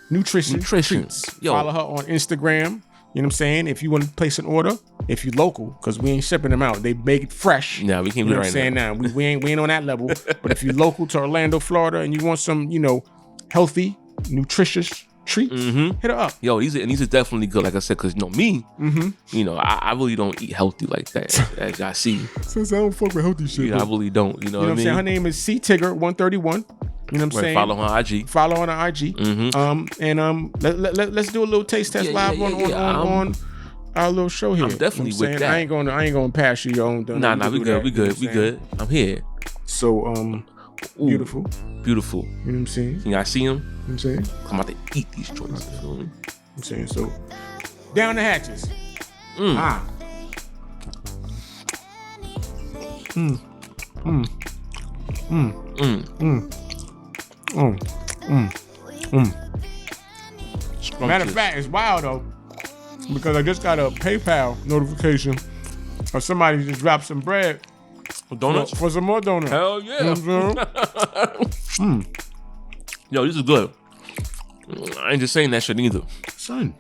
nutrition. Follow her on Instagram. You know what I'm saying? If you want to place an order, if you local, because we ain't shipping them out, they make it fresh. Yeah, we can't do it right now. We ain't on that level. But if you're local to Orlando, Florida, and you want some, healthy, nutritious treats, hit her up. Yo, these are definitely good. Like I said, because me, I really don't eat healthy like that. As I see, since I don't fuck with healthy shit, I really don't. You know what I mean? Her name is C Tigger 131. You know what I'm saying? Follow her on IG. Follow on her IG. Let's do a little taste test live on our little show here. I'm definitely with that. I ain't gonna pass you your own. Nah, we good. I'm here. So beautiful. You know what I'm saying? Can I see them? You know what I'm saying? I'm about to eat these joints. You feel me? I'm saying so. Down the hatches. Matter of fact, it's wild though, because I just got a PayPal notification of somebody just dropped some bread donuts for some more donuts. Hell yeah! You know what I'm Yo, this is good. I ain't just saying that shit either, son.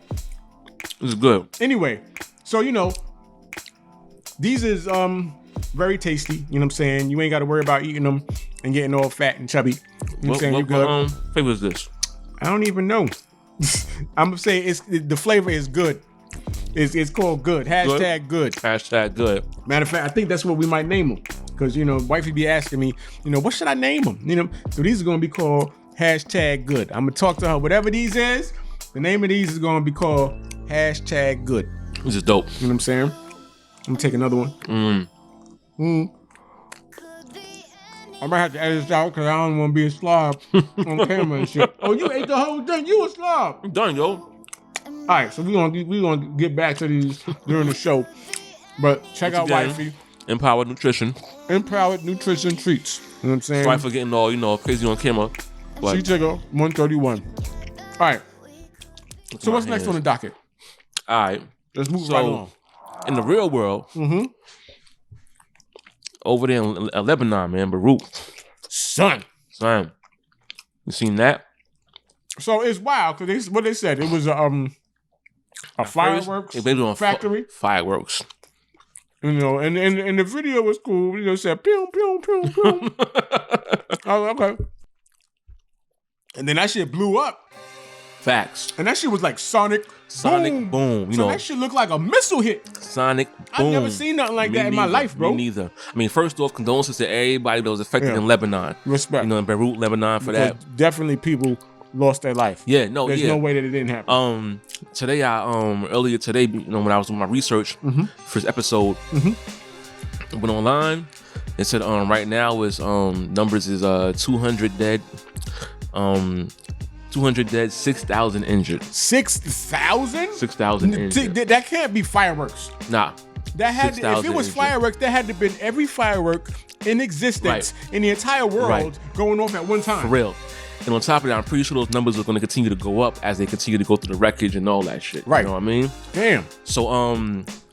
This is good. Anyway, so these is very tasty. You know what I'm saying? You ain't got to worry about eating them and getting all fat and chubby. You know what I'm saying? You good? What flavor is this? I don't even know. I'm gonna say the flavor is good. It's called good. Hashtag good. Hashtag good. Matter of fact, I think that's what we might name them. Because wifey be asking me, what should I name them? So these are gonna be called hashtag good. I'm gonna talk to her. Whatever these is, the name of these is gonna be called hashtag good. This is dope. You know what I'm saying? I'm gonna take another one. I might have to edit this out because I don't want to be a slob on camera and shit. Oh, you ate the whole thing. You a slob. I'm done, yo. All right, so we gonna get back to these during the show, but check out wifey. Empowered nutrition treats. You know what I'm saying? Sorry for getting all crazy on camera. She Tigger 131. All right. So what's next on the docket? All right, let's move right along. In the real world. Over there in Lebanon, man, Beirut. Son. You seen that? So it's wild because what they said, it was a fireworks factory. Fireworks. And the video was cool. It said pew pew pew pew. Oh, okay. And then that shit blew up. Facts. And that shit was like sonic boom. So that shit looked like a missile hit. Sonic boom. I've never seen nothing like that in my life, bro. Me neither. I mean, first off, condolences to everybody that was affected in Lebanon. Respect. In Beirut, Lebanon for that. Definitely people lost their life. There's no way that it didn't happen. Today earlier today, when I was doing my research for this episode, I went online. It said right now is numbers is 200 dead. 200 dead, 6,000 injured. 6,000? 6,000 injured. That can't be fireworks. Nah. That had to, if it was fireworks, there had to been every firework in existence in the entire world going off at one time. For real. And on top of that, I'm pretty sure those numbers are going to continue to go up as they continue to go through the wreckage and all that shit. Right. You know what I mean? Damn. So,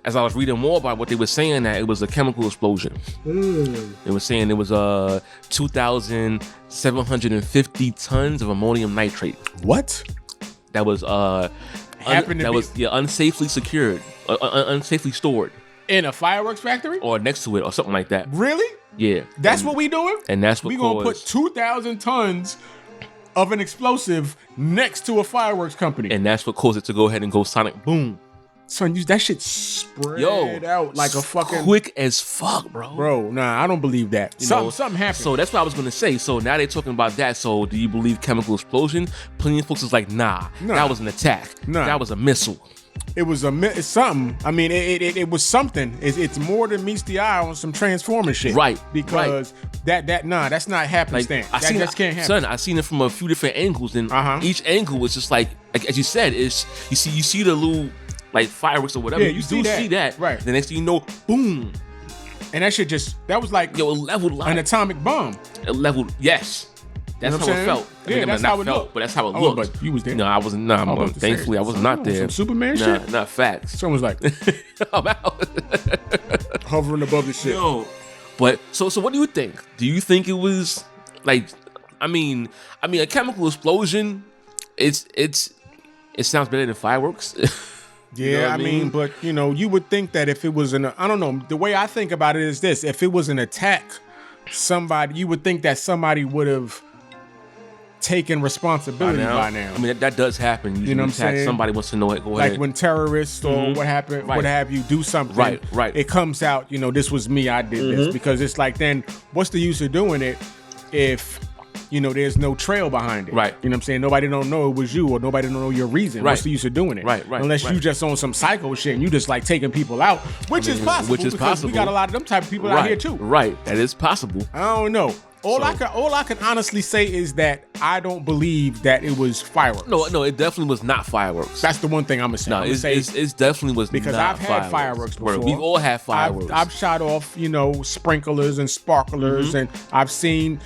as I was reading more about what they were saying, that it was a chemical explosion. They were saying it was 2,750 tons of ammonium nitrate. What? That was unsafely secured, unsafely stored in a fireworks factory or next to it or something like that. Really? Yeah. That's what we doing? And that's what we gonna put 2,000 tons of an explosive next to a fireworks company. And that's what caused it to go ahead and go sonic boom. Son, that shit spread out like a fucking... quick as fuck, bro. Bro, nah, I don't believe that. Something happened. So that's what I was going to say. So now they're talking about that. So do you believe chemical explosion? Plenty of folks is like, nah. That was an attack. That was a missile. It was it's something. I mean, it was something. It's more than meets the eye on some Transformer shit. Right. Because that's not happenstance. That just can't happen. Son, I've seen it from a few different angles, and each angle is just like as you said, is you see the little like fireworks or whatever. Yeah, you see that. Right. The next thing you know, boom. And that shit that was like it leveled an atomic bomb. It leveled, yes. That's how it felt. Yeah, that's how it looked. But that's how it looked. But you was there. No, I wasn't. No, thankfully I was not there. Some Superman shit? Not facts. Someone's like, I'm out. Hovering above the shit. Yo, but so what do you think? Do you think it was like? I mean, a chemical explosion. It sounds better than fireworks. Yeah, I mean, but you would think that if it was I don't know. The way I think about it is this: if it was an attack, you would think that somebody would have taken responsibility by now. I mean, that does happen. You know what I'm saying? Somebody wants to know it. Go like ahead. When terrorists or what happened, what have you, do something. Right. It comes out. This was me. I did this because it's like, then what's the use of doing it if there's no trail behind it? Right. You know what I'm saying? Nobody don't know it was you, or nobody don't know your reason. Right. What's the use of doing it? Right. Unless you just on some psycho shit and you just like taking people out, which is possible. Because we got a lot of them type of people out here too. Right. That is possible. I don't know. All I can honestly say is that I don't believe that it was fireworks. No, it definitely was not fireworks. That's the one thing I'm gonna say. No, it definitely was because not I've had fireworks before. We've all had fireworks. I've shot off, sprinklers and sparklers, and I've seen,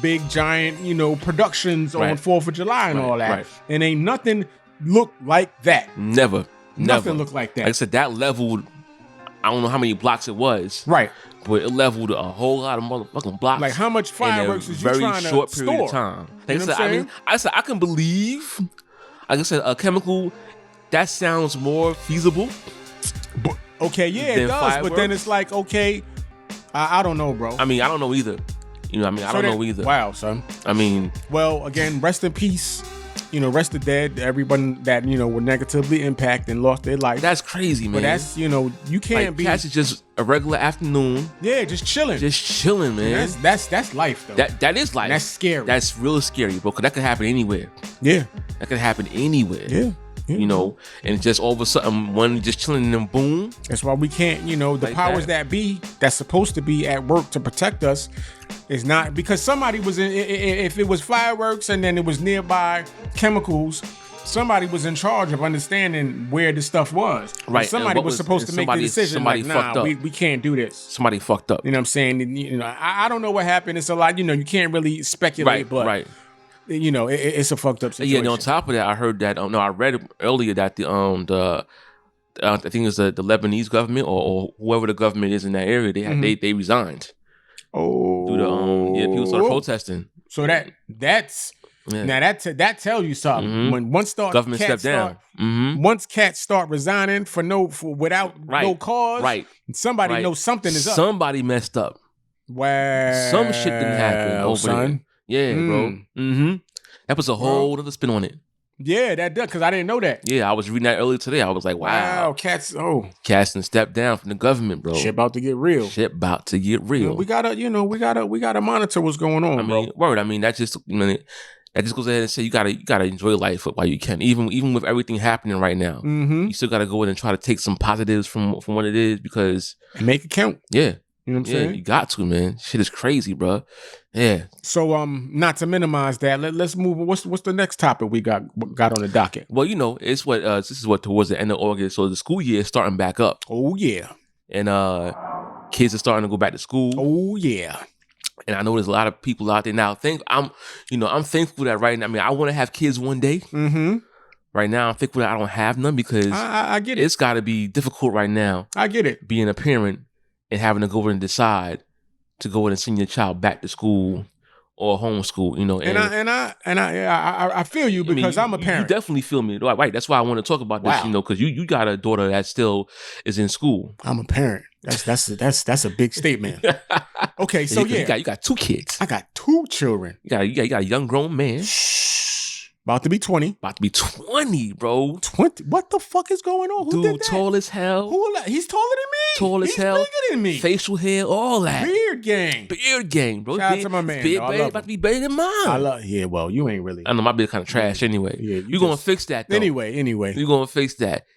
big giant, productions on 4th of July and all that. Right. And ain't nothing look like that. Never. Nothing looked like that. Like I said, that leveled. I don't know how many blocks it was. Right. But it leveled a whole lot of motherfucking blocks. Like how much fireworks is you trying to store? Very short period of time. Like I said, I can believe. Like I said, a chemical that sounds more feasible. But, okay, yeah, it does. Fireworks. But then it's like, okay, I don't know, bro. I mean, I don't know either. I don't know either. Wow, son. I mean, well, again, rest in peace. Rest the dead, everyone that, were negatively impacted and lost their life. That's crazy, man. But that's, you can't be. That's just a regular afternoon. Yeah, just chilling. Man. That's life, though. That is life. That's scary. That's real scary, bro, because that could happen anywhere. Yeah. That could happen anywhere. Yeah. And just all of a sudden, one just chilling and then boom. That's why we can't, the like powers that be that's supposed to be at work to protect us is not, because somebody was if it was fireworks and then it was nearby chemicals, somebody was in charge of understanding where this stuff was. Right. Somebody was supposed to make the decision like, nah, we can't do this. Somebody fucked up. You know what I'm saying? I don't know what happened. It's a lot, you can't really speculate, but it's a fucked up situation. Yeah, and on top of that, I heard that. I read earlier that I think it's the Lebanese government or whoever the government is in that area. They resigned. Oh, due to people started protesting. So that's now that tells you something. When once government stepped down, once cats start resigning without no cause, right? Somebody knows something is up. Somebody messed up. Wow, some shit didn't happen over there. Yeah, bro. That was a whole other spin on it. Yeah, that does, because I didn't know that. Yeah, I was reading that earlier today. I was like, wow. Cats done stepped down from the government, bro. Shit about to get real. We gotta monitor what's going on, bro. Word. I mean, that just goes ahead and say you gotta enjoy life while you can. Even with everything happening right now. You still gotta go in and try to take some positives from what it is, because and make it count. Yeah. You know what I'm saying? You got to, man. Shit is crazy, bro. Yeah. So, not to minimize that, let's move. What's the next topic we got on the docket? Well, it's what this is what towards the end of August, so the school year is starting back up. Oh yeah. and kids are starting to go back to school. Oh yeah. And I know there's a lot of people out there now. I'm thankful that right now. I mean, I want to have kids one day. Mm-hmm. Right now, I'm thankful that I don't have none because I get it. It's got to be difficult right now. I get it. Being a parent and having to go over and decide to go in and send your child back to school or homeschool. And I feel you because I'm a parent. You definitely feel me, right? That's why I want to talk about this. Because you got a daughter that still is in school. I'm a parent. That's a big statement. Okay, so you got 2 kids. I got 2 children. You got a young grown man. About to be 20. About to be 20, bro. 20? What the fuck is going on? Who did that? Tall as hell. He's taller than me. Tall as hell. He's bigger than me. Facial hair, all that. Beard gang, bro. Shout out to my man. Beard about to be better than mine. Yeah, well, you ain't really. I know my beard kind of trash anyway. Yeah, you're going to fix that, though. Anyway. You're going to fix that.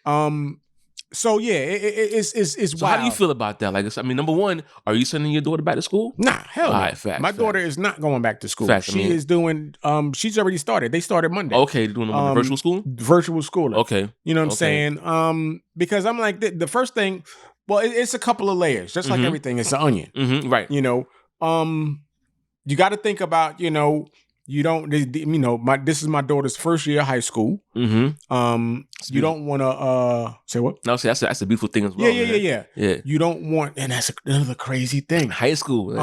So yeah, it's so wild. How do you feel about that? Like, I mean, number one, are you sending your daughter back to school? Nah, hell no. Right, facts, my daughter is not going back to school. Facts, she is doing. She's already started. They started Monday. Okay, doing virtual school. Virtual school. Okay, you know what I'm saying? Because I'm like the first thing. Well, it's a couple of layers, just like everything. It's an onion, right? You got to think about You don't, this is my daughter's first year of high school. Mm-hmm. You don't want to, say what? No, see, that's a beautiful thing as well. Yeah. You don't want, and that's another crazy thing. High school.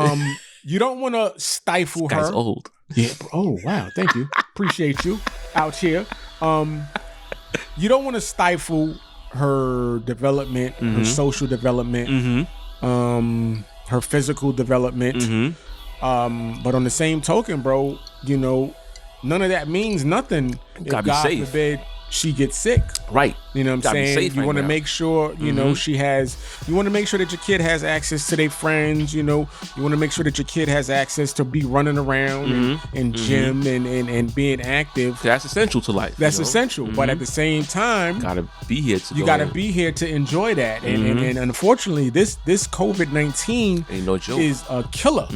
You don't want to stifle her. This guy's old. Yeah. Oh, wow. Thank you. Appreciate you out here. You don't want to stifle her development, her social development, her physical development. But on the same token, bro, none of that means nothing if God forbid she gets sick. Right. You know what I'm saying? You want to make sure, you want to make sure that your kid has access to their friends, you want to make sure that your kid has access to be running around and gym and being active. That's essential to life. That's essential. But at the same time, you gotta be here to enjoy that. And unfortunately, this COVID-19 ain't no joke. Is a killer.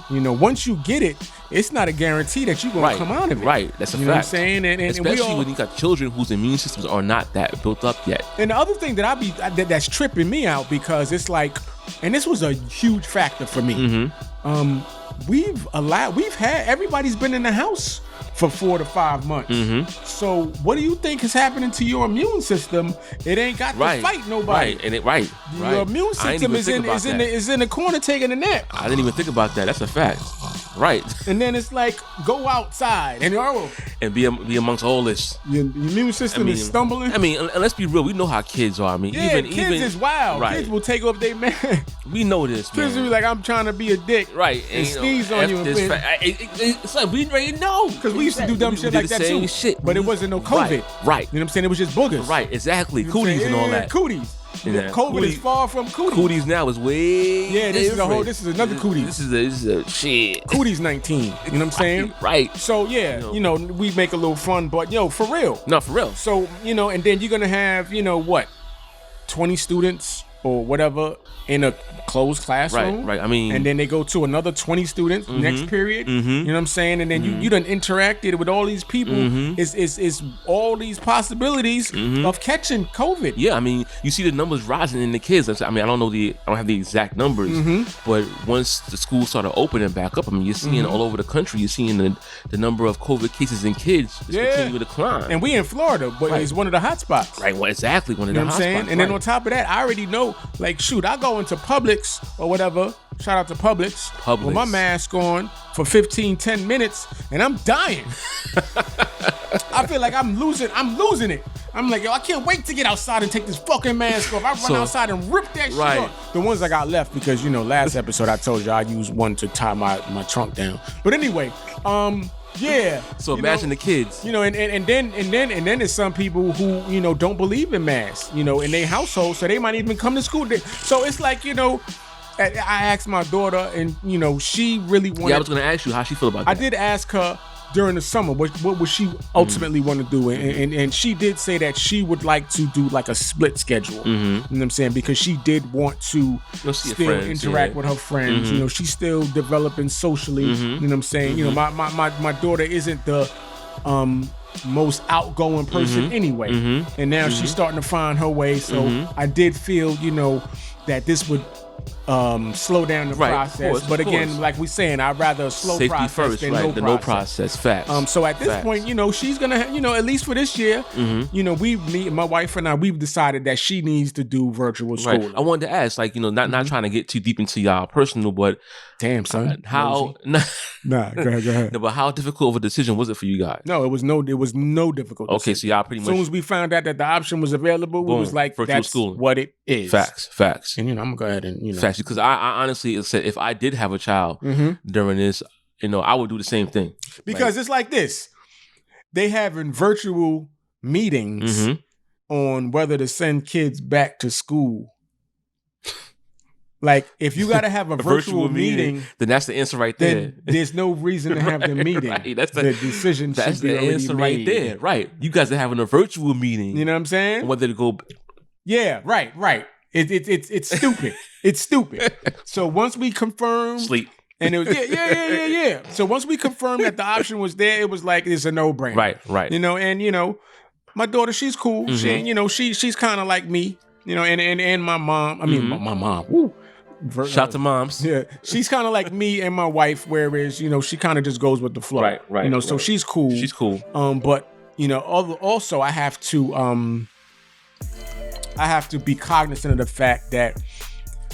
Once you get it, it's not a guarantee that you're going to come out of it. Right. That's a fact. You know what I'm saying? And especially when you got children whose immune systems are not that built up yet. And the other thing that's tripping me out, because it's like, and this was a huge factor for me. Everybody's been in the house for 4 to 5 months. So what do you think is happening to your immune system? It ain't got to fight nobody. Your immune system is in the corner taking a nap. I didn't even think about that. That's a fact. Right. And then it's like, go outside and be amongst all this. Your immune system is stumbling. I mean, let's be real. We know how kids are. I mean, kids is wild. Right. Kids will take off their man. We know this, man. Kids will be like, I'm trying to be a dick. Right. And sneeze on you. It's like, we already know. Because we used to do dumb shit like that too. Shit. But it wasn't no COVID. Right. You know what I'm saying? It was just boogers. Right. Exactly. Cooties and all that. Cooties. Yeah. COVID is far from cooties. Cooties now is way this is another cooties. This is a shit. Cooties 19. You know what I'm saying? Right. So we make a little fun, but for real. No, for real. So, and then you're gonna have, 20 students or whatever in a closed classroom. Right. I mean, and then they go to another 20 students next period. You know what I'm saying? And then you done interacted with all these people. It's all these possibilities of catching COVID. Yeah, I mean, you see the numbers rising in the kids. I mean, I don't have the exact numbers, but once the schools started opening back up, I mean, you're seeing all over the country, you're seeing the number of COVID cases in kids continue to climb. And we in Florida, but it's one of the hot spots. Right, well, exactly, one of the hot spots. And then on top of that, I already know, like, shoot, I go into Publix or whatever. Shout out to Publix. With my mask on for 10 minutes, and I'm dying. I feel like I'm losing it. I'm like, I can't wait to get outside and take this fucking mask off. I run outside and rip that shit off. The ones I got left, because, last episode I told you I used one to tie my trunk down. But anyway, yeah. So imagine the kids. And then there's some people who, don't believe in masks, in their household, so they might even come to school. So it's like, I asked my daughter, and she really wanted. Yeah, I was going to ask you how she feel about that. I did ask her during the summer what would she ultimately want to do, and she did say that she would like to do like a split schedule. You know what I'm saying? Because she did want to still interact with her friends. She's still developing socially. You know what I'm saying? My daughter isn't the most outgoing person anyway, and now she's starting to find her way. So I did feel that this would slow down the process. But again, like we saying, I'd rather a slow safety process first, than right? no process. process. Facts. So at this point, she's gonna, at least for this year, my wife and I, we've decided that she needs to do virtual school. Right. I wanted to ask, like, not trying to get too deep into y'all personal, but damn son, how? Nah, go ahead. No, but how difficult of a decision was it for you guys? No, it was no difficult. Okay, so y'all pretty much. As soon as we found out that the option was available, boom, it was like virtual that's schooling. what it is. Facts. And I'm gonna go ahead and facts, because I honestly said if I did have a child during this, I would do the same thing. Because it's like this: they having virtual meetings on whether to send kids back to school. Like, if you got to have a virtual meeting, then that's the answer right there. Then there's no reason to have the meeting. Right. That's the decision. That's should be the answer made. right there. Right. You guys are having a virtual meeting. You know what I'm saying? Whether to go. Yeah. Right. It's stupid. It's stupid. So once we confirmed, sleep. And it was yeah. So once we confirmed that the option was there, it was like it's a no-brainer. Right. And my daughter, she's cool. She's kind of like me. And my mom. I mean, my mom. Woo. Shout to moms. Yeah, she's kind of like me and my wife, whereas she kind of just goes with the flow. Right. So she's cool. She's cool. But also I have to be cognizant of the fact that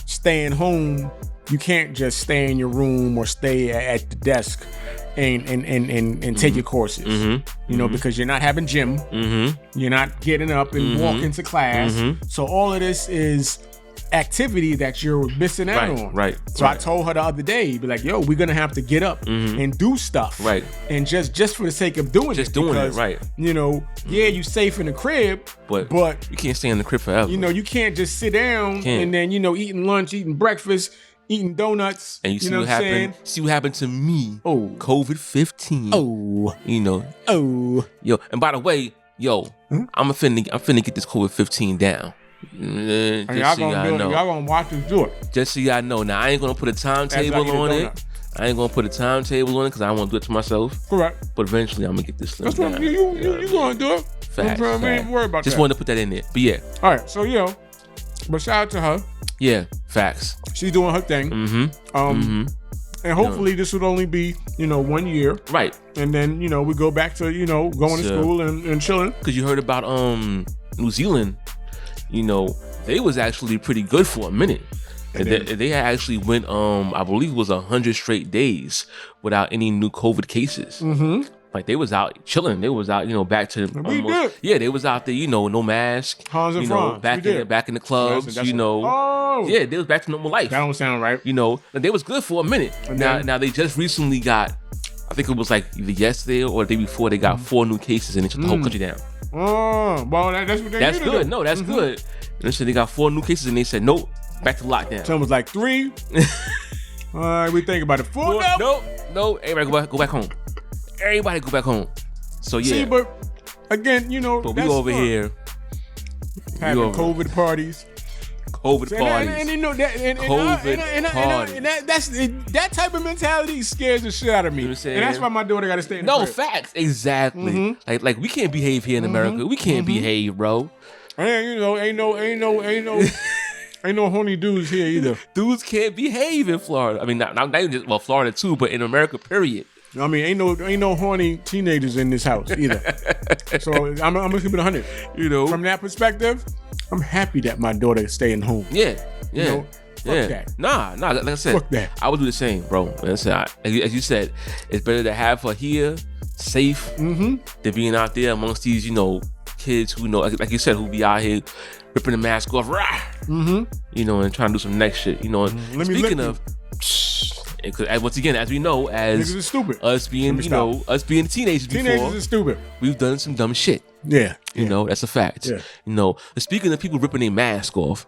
staying home, you can't just stay in your room or stay at the desk and take your courses. Because you're not having gym. You're not getting up and walking to class. So all of this is activity that you're missing out on. Right. So I told her the other day, be like, yo, we're gonna have to get up and do stuff. Right. And just for the sake of doing it. Because, right. You safe in the crib, but you can't stay in the crib forever. You can't just sit down and then, eating lunch, eating breakfast, eating donuts. And you see what happened. See what happened to me. Oh. COVID-15. Oh. Oh. Yo, and by the way, I'm finna get this COVID-15 down. Y'all gonna watch us do it. Just so y'all know. Now I ain't gonna put a timetable on it. I ain't gonna put a timetable on it because I don't want to do it to myself. Correct. But eventually I'm gonna get this. That's what you gonna do it. Facts. I ain't worried about Just that. wanted to put that in there. But yeah. All right. So but shout out to her. Yeah. Facts. She's doing her thing. And hopefully this would only be 1 year. Right. And then we go back to going to school and chilling. Because you heard about New Zealand. They was actually pretty good for a minute. And they actually went, I believe it was 100 straight days without any new COVID cases. Like they was out chilling. They was out, back to almost. Yeah, they was out there, no mask. Hans and Franz. Back in the clubs, Yeah, they was back to normal life. That don't sound right. And they was good for a minute. Now they just recently got, I think it was like either yesterday or the day before, they got 4 new cases and they shut the whole country down. Oh, well, that's what they That's need good. to do. No, that's good. And they said they got 4 new cases and they said, nope, back to lockdown. Some was like 3. All right, we think about it. 4 now? No. Everybody go back home. Everybody go back home. So yeah. See, but again, But we over fun. here having COVID parties. COVID parties. And that type of mentality scares the shit out of me. And that's why my daughter got to stay in the crib. Facts. Exactly. Like we can't behave here in America. We can't behave, bro. And ain't no horny dudes here either. Dudes can't behave in Florida. I mean, not even just Florida too, but in America, period. I mean, ain't no horny teenagers in this house either. So I'm gonna keep it 100. From that perspective, I'm happy that my daughter is staying home. Yeah. Fuck that. Nah. Like I said, fuck that. I would do the same, bro. As you said, it's better to have her here, safe, than being out there amongst these, kids who like you said, who be out here ripping the mask off, and trying to do some next shit. Speaking of. Because once again, as we know, as us being, us being teenagers before, are stupid. We've done some dumb shit. Yeah, that's a fact. Yeah. Speaking of people ripping their mask off,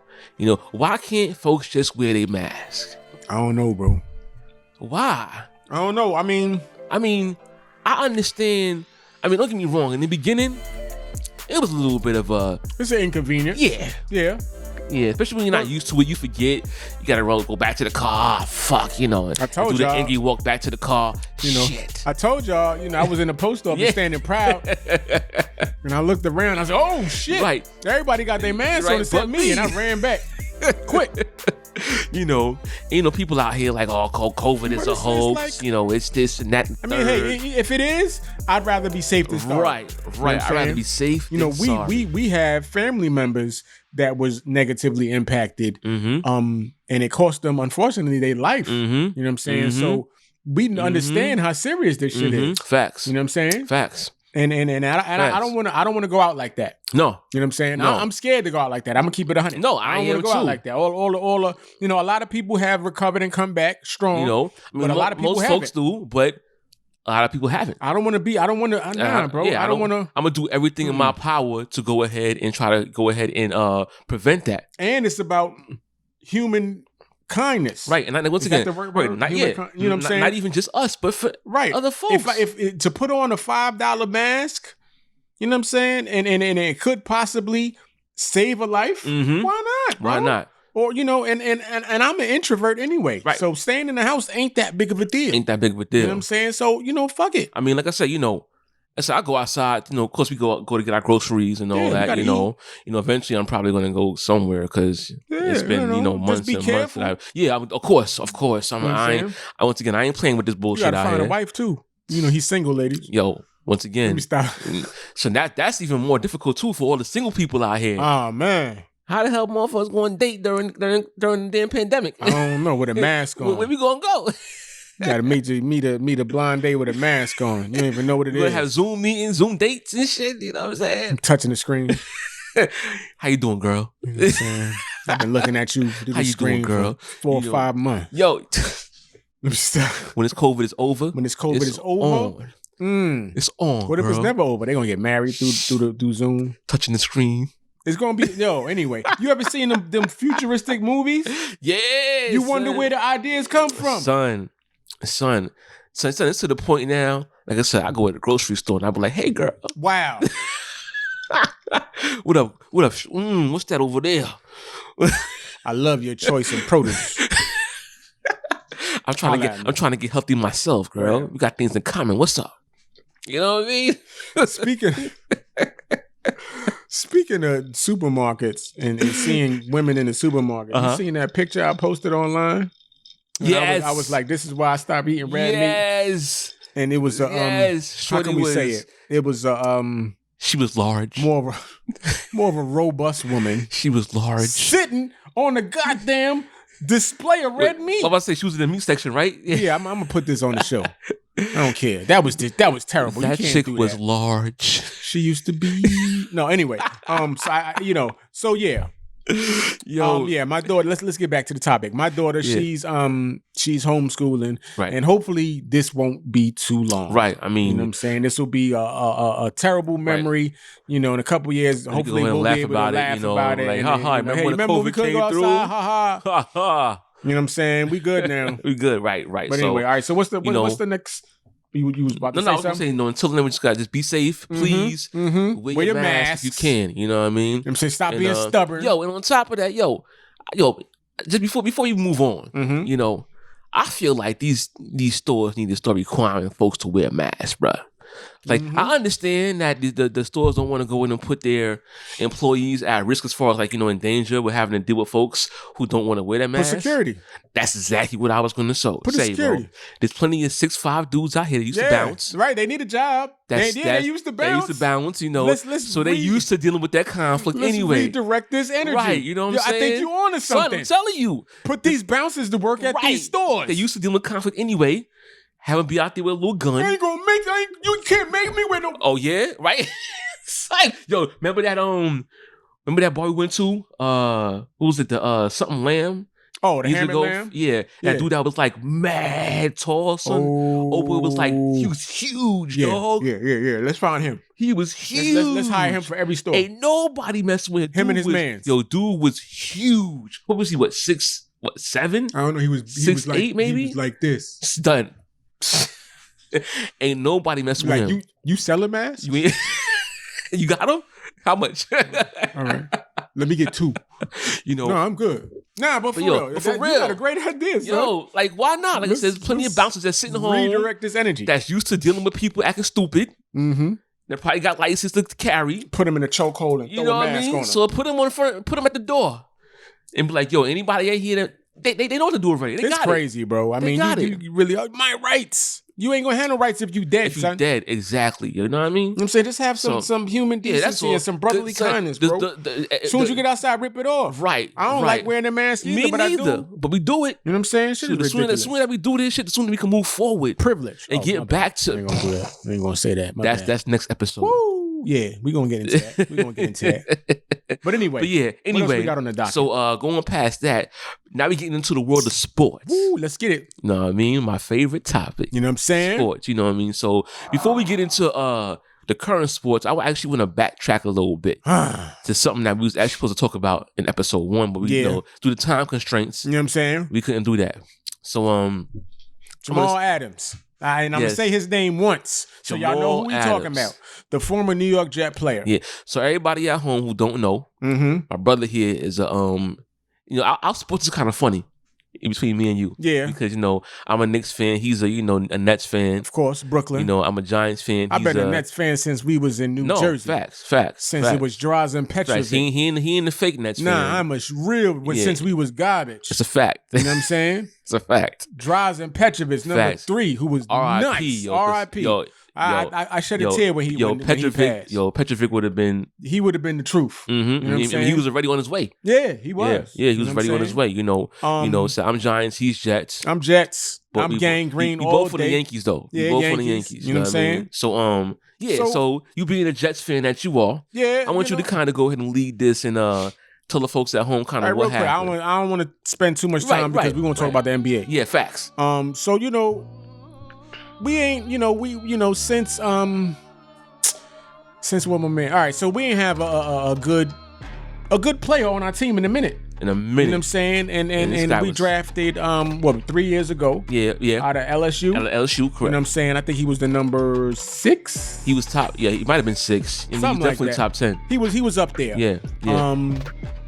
why can't folks just wear their mask? I don't know, bro. Why? I don't know. I mean, I understand. Don't get me wrong. In the beginning, it was a little bit of a. It's an inconvenience. Yeah. Yeah, especially when you're not used to it, you forget. You gotta go back to the car. Fuck, I told do the angry walk back to the car. Shit. I told y'all, I was in the post office standing proud, and I looked around. I said, "Oh shit!" Right. Everybody got their mask on except me, and I ran back. Quick. People out here like, oh, COVID is a hoax. Like, it's this and that. I mean, hey, if it is, I'd rather be safe than sorry. Right. I'd rather be safe. We have family members that was negatively impacted, and it cost them, unfortunately, their life. You know what I'm saying? So we understand how serious this shit is. Facts. You know what I'm saying? Facts. And I don't want to go out like that. No. You know what I'm saying? No. I'm scared to go out like that. I'm gonna keep it 100. No, I don't want to go out like that. All a lot of people have recovered and come back strong. But a lot of people most folks do, but a lot of people haven't. I don't want to, bro. Yeah, I don't want to. I'm gonna do everything in my power to go ahead and try to prevent that. And it's about human kindness, right? And once again, not yet. You know what I'm saying? Not even just us, but for other folks. If to put on a $5 mask, you know what I'm saying, and it could possibly save a life. Why not? Bro? Why not? Or and I'm an introvert anyway, right. So staying in the house ain't that big of a deal. You know what I'm saying? So fuck it. I mean, like I said, I go outside. Of course, we go to get our groceries and all that. Eventually, I'm probably going to go somewhere because it's been months and careful. months. Of course. I ain't playing with this bullshit. You gotta find a wife too. He's single, ladies. Yo, once again, let me stop. So that's even more difficult too for all the single people out here. Oh man. How the hell motherfuckers going to date during the damn pandemic? I don't know, with a mask on. Where we gonna go? You gotta meet a blind date with a mask on. You don't even know what it is. We're gonna have Zoom meetings, Zoom dates and shit. You know what I'm saying? I'm touching the screen. How you doing, girl? You know what I'm saying? I've been looking at you through the screen doing, girl? For 4 or 5 months. Yo, when this COVID is over. It's on. It's on. What if it's never over? They're gonna get married through Zoom. Touching the screen. It's gonna be anyway. You ever seen them futuristic movies? Yeah. You wonder where the ideas come from. Son, it's to the point now. Like I said, I go to the grocery store and I be like, "Hey, girl, wow, what up? What's that over there?" I love your choice in produce. I'm trying to get healthy myself, girl. Right. We got things in common. What's up? You know what I mean? Speaking of supermarkets and seeing women in the supermarket, you seen that picture I posted online? Yes. I was like, this is why I stopped eating red meat. Yes. And it was how can we say it? It was she was large. More of a robust woman. She was large. Sitting on a goddamn display of red meat. I was about to say she was in the meat section, right? Yeah, I'm gonna put this on the show. I don't care. That was terrible. That chick was large. She used to be. No, anyway. So yeah. My daughter. Let's get back to the topic. My daughter, she's homeschooling, right? And hopefully this won't be too long, right? I mean, you know what I'm saying, this will be a terrible memory. Right. In a couple years, hopefully we'll be able to laugh about it. Like, remember when COVID came through? Ha ha. You know what I'm saying? We good now. We good, right. But anyway, all right. So what's the next? You was about to say something? No, I was going to say, until then, we just got to just be safe, please. Wear your mask if you can, you know what I mean? I'm saying stop being stubborn. Yo, and on top of that, just before you move on, I feel like these stores need to start requiring folks to wear masks, bruh. Like, I understand that the stores don't want to go in and put their employees at risk as far as, in danger with having to deal with folks who don't want to wear that mask. Put security. That's exactly what I was going to say. Security. Bro. There's plenty of 6'5" dudes out here that used to bounce. Right, they need a job. They used to bounce. So they used to dealing with that conflict anyway. Redirect this energy. Right, you know what I'm saying? I think you're onto something. Son, I'm telling you. Put these bouncers to work at these stores. They used to deal with conflict anyway. Have him be out there with a little gun. You can't make me with no. Oh yeah, right. Yo, remember that bar we went to? Who was it? The something Lamb. Oh, the Hammond Lamb. Yeah, that dude that was like mad tall. Son. Oprah was like, he was huge, dog. Yeah. Let's find him. He was huge. Let's hire him for every store. Ain't nobody messing with him and his man. Yo, dude was huge. What was he? 6'7"? I don't know. He was 6'8", maybe. He was like this. Stunned. Ain't nobody messing with him. You selling masks? You got them? How much? All right. Let me get 2. No, I'm good. Nah, but for real. You got a great idea, son. Yo, why not? Like I said, there's plenty of bouncers that's sitting home. Redirect this energy. That's used to dealing with people acting stupid. Mm-hmm. They probably got licenses to carry. Put them in a chokehold and throw a mask on them. So put them on front. Put them at the door. and be like, yo, anybody out here that they know what to do already. It's crazy, bro. I mean, you really are my rights. You ain't gonna have no rights if you dead, if son. you dead, exactly. You know what I mean? I'm saying just have some human decency and some brotherly kindness, bro. As soon as you get outside, rip it off. Right. I don't like wearing the mask either, but I do. But we do it. You know what I'm saying? Shit is ridiculous. The sooner that we do this shit, the sooner we can move forward. Privilege. And get back to. I ain't gonna do that. I ain't gonna say that. That's next episode. Woo! Yeah, we're gonna get into that. But anyway. What else we got on the docket? So going past that, now we getting into the world of sports. Woo, let's get it. You know what I mean? My favorite topic. You know what I'm saying? Sports, you know what I mean? So before we get into the current sports, I would actually want to backtrack a little bit to something that we was actually supposed to talk about in episode 1, but we due to time constraints, you know what I'm saying? We couldn't do that. So Jamal Adams. And I'm going to say his name once so y'all know who we talking about. The former New York Jet player. Yeah. So everybody at home who don't know, my brother here is our sports is kind of funny between me and you. Yeah. Because, I'm a Knicks fan. He's a Nets fan. Of course, Brooklyn. I'm a Giants fan. I've been a Nets fan since we was in New Jersey. Facts. Since it was Drazen Petrovic. He ain't the fake Nets fan. Nah, I'm a real since we was garbage. It's a fact. You know what I'm saying? It's a fact. Drazen Petrovic, number 3, who was nuts. R.I.P. I shed a tear when he passed. Petrovic would have been... He would have been the truth. Mm-hmm. You know what I'm saying? He was already on his way. Yeah, he was. Yeah, he was already on his way. So I'm Giants, he's Jets. I'm Jets. I'm gang green all day. We both for the Yankees, though. Yeah, both for the Yankees. You know what I'm saying? So, so you being a Jets fan that you are, I want you to kind of go ahead and lead this and tell the folks at home kind of what happened. I don't want to spend too much time because we're going to talk about the NBA. Yeah, facts. So, we ain't, since what my man. All right, so we ain't have a good player on our team in a minute. You know what I'm saying? And we drafted 3 years ago. Yeah. Out of LSU. Correct. You know what I'm saying? I think he was the number 6. He was top. Yeah, he might have been 6. And he was definitely top 10. He was up there. Yeah.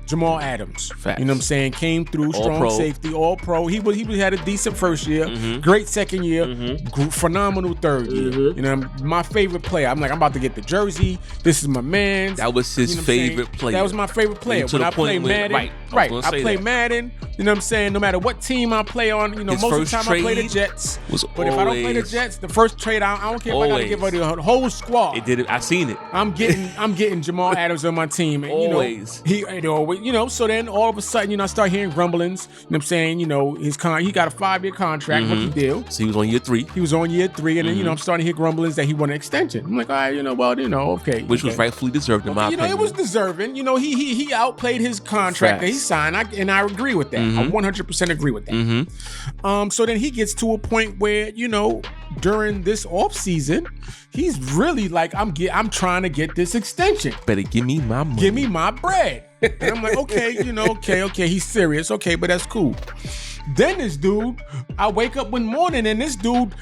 Jamal Adams. Facts. You know what I'm saying? Came through, strong safety, all pro. He had a decent first year, great second year, phenomenal third year. You know, my favorite player. I'm about to get the jersey. This is my man. That was his favorite player. That was my favorite player. When I play Madden, I play Madden. You know what I'm saying? No matter what team I play on, most of the time I play the Jets. But if I don't play the Jets, the first trade, I don't care if I got to give her the whole squad. It did it. I seen it. I'm getting Jamal Adams on my team. And, always. He always. So then all of a sudden, I start hearing grumblings. You know what I'm saying? He got a 5-year contract, rookie deal. So he was on year 3. He was on year 3, and then I'm starting to hear grumblings that he wanted an extension. I'm like, all right, okay. Which was rightfully deserved in my opinion. It was deserving. He outplayed his contract that he signed, and I agree with that. I 100% agree with that. So then he gets to a point where during this off season, he's really like, I'm trying to get this extension. Better give me my money. Give me my bread. And I'm like, okay, he's serious. Okay, but that's cool. Then this dude, I wake up one morning and this dude,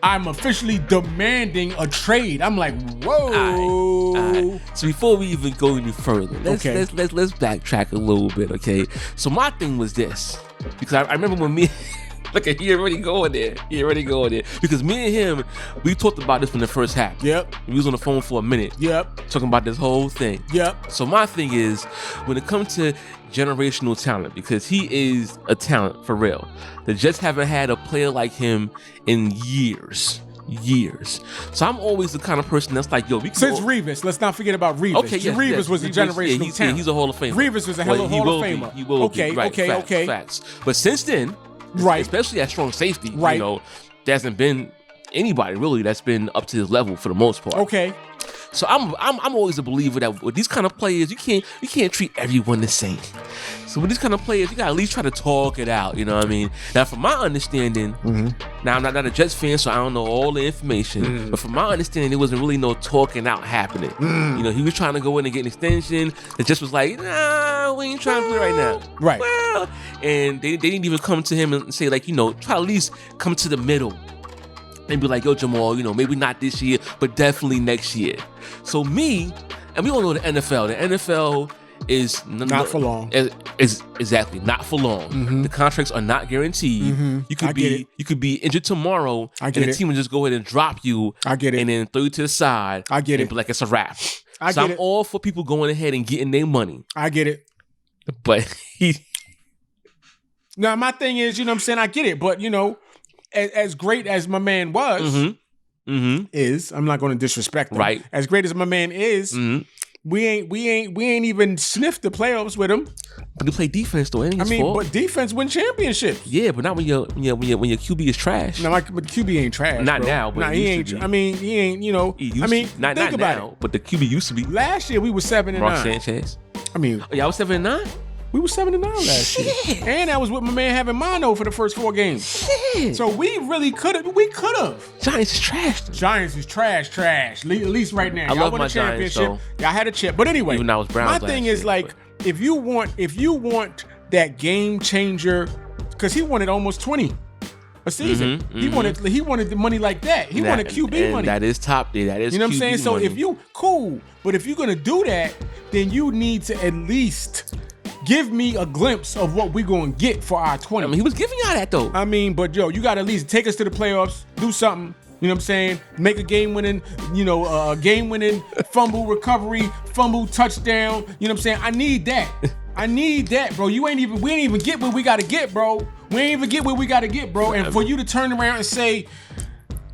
I'm officially demanding a trade. I'm like, whoa. All right. So before we even go any further, let's backtrack a little bit, okay? So my thing was this, because I remember when me... Look at he already going there. Because me and him, we talked about this from the first half. Yep. We was on the phone for a minute. Yep. Talking about this whole thing. Yep. So my thing is, when it comes to generational talent, because he is a talent for real. The Jets haven't had a player like him in years. So I'm always the kind of person that's like, yo, since Revis, let's not forget about Revis. Okay, yes, Revis was a generational talent. He's a Hall of Famer. Revis was a Hall of Famer. He will be. Right, facts. But since then, right, especially at strong safety, right, there hasn't been anybody really that's been up to his level for the most part. Okay. So I'm always a believer that with these kind of players, you can't treat everyone the same. So with these kind of players, you gotta at least try to talk it out. You know what I mean? Now, from my understanding, now I'm not a Jets fan, so I don't know all the information. But from my understanding, there wasn't really no talking out happening. He was trying to go in and get an extension. The Jets was like, nah, we ain't trying to play right now. Right. Well, and they didn't even come to him and say like, try to at least come to the middle. And be like, yo, Jamal, maybe not this year, but definitely next year. So me, and we all know the NFL. The NFL is not for long. Is exactly not for long. The contracts are not guaranteed. You could be injured tomorrow, and the team will just go ahead and drop you. I get it. And then throw you to the side. I get it. And be like, it's a wrap. I'm all for people going ahead and getting their money. I get it. But Now, my thing is, you know what I'm saying? I get it. But, you know, as great as my man was, is, I'm not going to disrespect him. Right. As great as my man is, we ain't even sniffed the playoffs with him. But he play defense though. But defense win championships. Yeah, but not when your QB is trash. No, but QB ain't trash. Not bro. now, but he ain't. He ain't. You know. Not think about now, it. but the QB used to be. Last year we were 7-9. Ross Sanchez. I was 7-9. We were 7-9 last year. And that was with my man having mono for the first 4 games. Shit. So we really could have. We could have. Giants is trash. Though. Giants is trash. At least right now. I Y'all love won my a championship. Giants, Y'all had a chip. But anyway, even though I was Browns my thing last is year, like, but... if you want that game changer, because he wanted almost 20 a season. He wanted the money like that. He wanted QB money. That is top there. That is, you know what I'm saying? So money. if you but if you're gonna do that, then you need to at least give me a glimpse of what we're gonna get for our 20. I mean, he was giving y'all that though. But yo, you gotta at least take us to the playoffs, do something. You know what I'm saying? Make a game-winning, fumble recovery, fumble touchdown. You know what I'm saying? I need that, bro. We ain't even get where we gotta get, bro. And for you to turn around and say,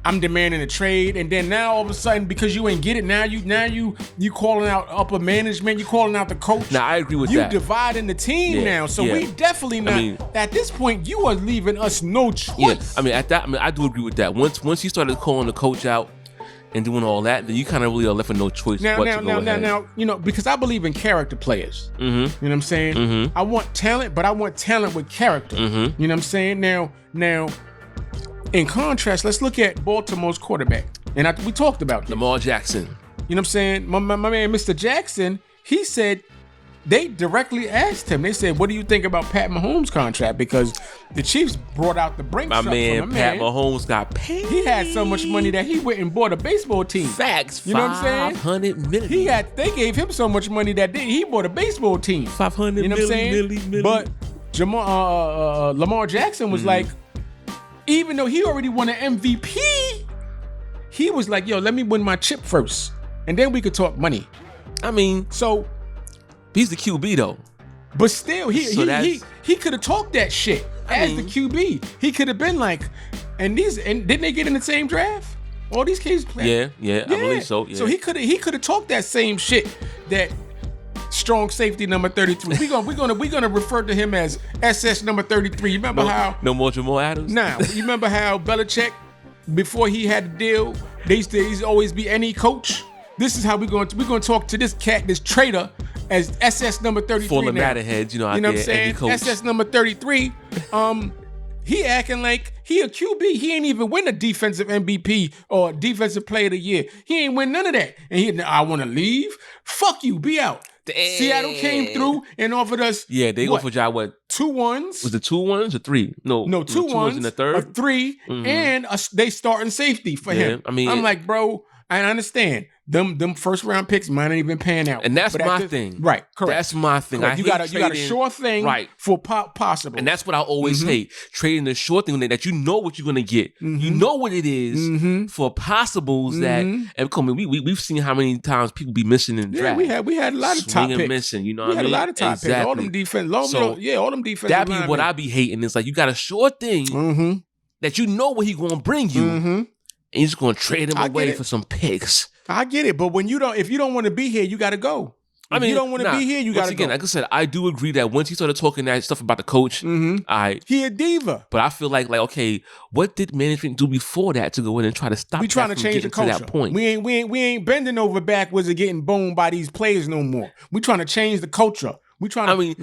I'm demanding a trade, and then now all of a sudden, because you ain't get it, now you calling out upper management, you calling out the coach. Now I agree with that. You dividing the team now, so we definitely not. At this point, you are leaving us no choice. Yeah, I do agree with that. Once you started calling the coach out and doing all that, then you kind of really are left with no choice. Now, because I believe in character players. You know what I'm saying? I want talent, but I want talent with character. You know what I'm saying? Now. In contrast, let's look at Baltimore's quarterback. And we talked about this. Lamar Jackson. You know what I'm saying? My man, Mr. Jackson, he said, they directly asked him, they said, what do you think about Pat Mahomes' contract? Because the Chiefs brought out the Brinks truck for my man. Pat Mahomes got paid. He had so much money that he went and bought a baseball team. Facts. You know what I'm saying? $500 million. They gave him so much money that he bought a baseball team. $500 you know what I'm saying? Million. But Lamar Jackson was like, even though he already won an MVP, he was like, yo, let me win my chip first, and then we could talk money. So he's the QB though. But still, he could have talked that shit as the QB. He could have been like, and didn't they get in the same draft? All these kids played. Yeah, I believe so. Yeah. So he could have talked that same shit that strong safety number 33. We're gonna refer to him as SS number 33. You remember how no more Jamal Adams? Now, you remember how Belichick, before he had the deal, they used to always be any coach. This is how we're going to talk to this cat, this traitor, as SS number 33. Full of matterheads, you know what I'm saying? SS number 33. He acting like he a QB. He ain't even win a defensive MVP or defensive player of the year. He ain't win none of that. And I want to leave. Fuck you. Be out. Damn. Seattle came through and offered us. Yeah, they offered y'all what? 2 1s. Was it 2 1s or 3? No, 2 1s in the third. A 3 and they starting safety for him. I'm like, bro, I understand. Them first round picks might not even pan out. And that's my thing. Right, correct. That's my thing. You got a sure thing for possible. And that's what I always hate. Trading the short thing that you know what you're gonna get. You know what it is for possibles that, and come on, we've seen how many times people be missing in the draft. We had a lot of top picks. Missing, you know what I mean? We had a lot of top picks. All them defense, all them defense. That be what I be hating. It's like you got a sure thing that you know what he gonna bring you, and you're just gonna trade him away for some picks. I get it, but if you don't want to be here, you got to go. If you don't want to be here, you got to go. Like I said, I do agree that once he started talking that stuff about the coach, he a diva. But I feel like okay, what did management do before that to go in and try to stop? We trying to change the culture. To that point. We ain't bending over backwards and getting boned by these players no more. We trying to change the culture. We trying to New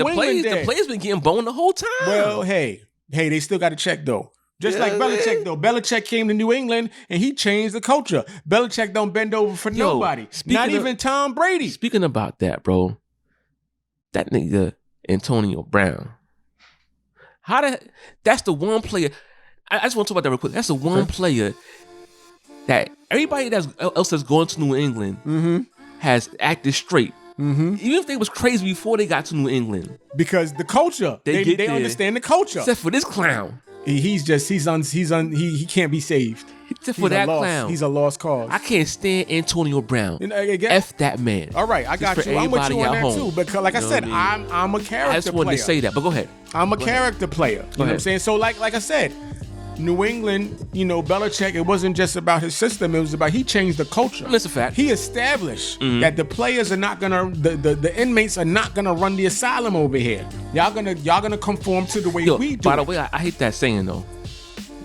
England did. The players been getting boned the whole time. Well, hey, they still got to check though. Just like Belichick, though. Belichick came to New England and he changed the culture. Belichick don't bend over for nobody. Not even Tom Brady. Speaking about that, bro, that nigga Antonio Brown. That's the one player. I just want to talk about that real quick. That's the one player that everybody else that's going to New England has acted straight. Even if they was crazy before they got to New England. Because the culture. They understand the culture. Except for this clown. He can't be saved. Except for that clown. He's a lost cause. I can't stand Antonio Brown. Again, F that man. All right, I got you. I'm with you on that too. Because like I said, I'm a character player. I just wanted to say that, but go ahead. I'm a character player. You know what I'm saying? So like I said, New England, Belichick, it wasn't just about his system. It was about he changed the culture. That's a fact. He established that the players are not gonna, the inmates are not gonna run the asylum over here. Y'all gonna conform to the way we do. By the way, I hate that saying though.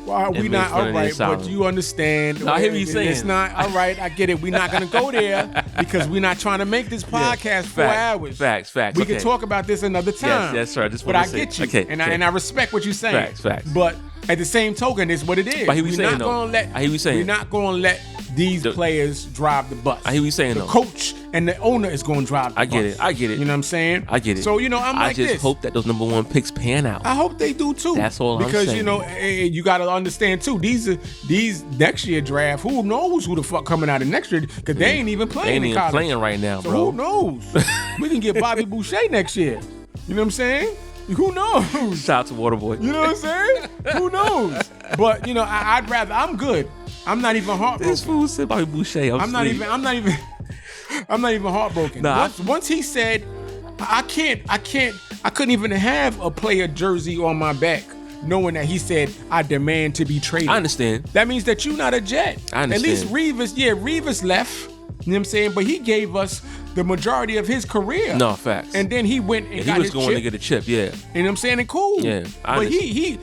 Well, we not all right, but you understand. No, I hear what you're saying. It's not all right. I get it. We're not gonna go there because we're not trying to make this podcast 4 hours. Facts. We can talk about this another time. Yes, sir. But I get you, and I respect what you're saying. Facts. But at the same token, it's what it is. I hear what you're saying. I hear what you're saying. We're not gonna let these players drive the bus. I hear what you're saying. The coach and the owner is gonna drive the bus. I get it. You know what I'm saying? I get it. So I'm like this. I just hope that those number 1 picks pan out. I hope they do too. That's all I'm saying. Because you got to understand too. These next year draft. Who knows who the fuck coming out of next year? Because they ain't even playing. They ain't even playing right now, so bro. Who knows? We can get Bobby Boucher next year. You know what I'm saying? Who knows? Shout out to Waterboy. You know what I'm saying? Who knows? But I'd rather. I'm good. I'm not even heartbroken. This fool said Bobby Boucher. I'm not even heartbroken. Once he said, I couldn't even have a player jersey on my back, knowing that he said, I demand to be traded. I understand. That means that you're not a Jet. I understand. At least Revis left. You know what I'm saying? But he gave us the majority of his career. No, facts. And then he went and got his chip. He was going to get a chip, yeah. You know what I'm saying? And cool. Yeah. But he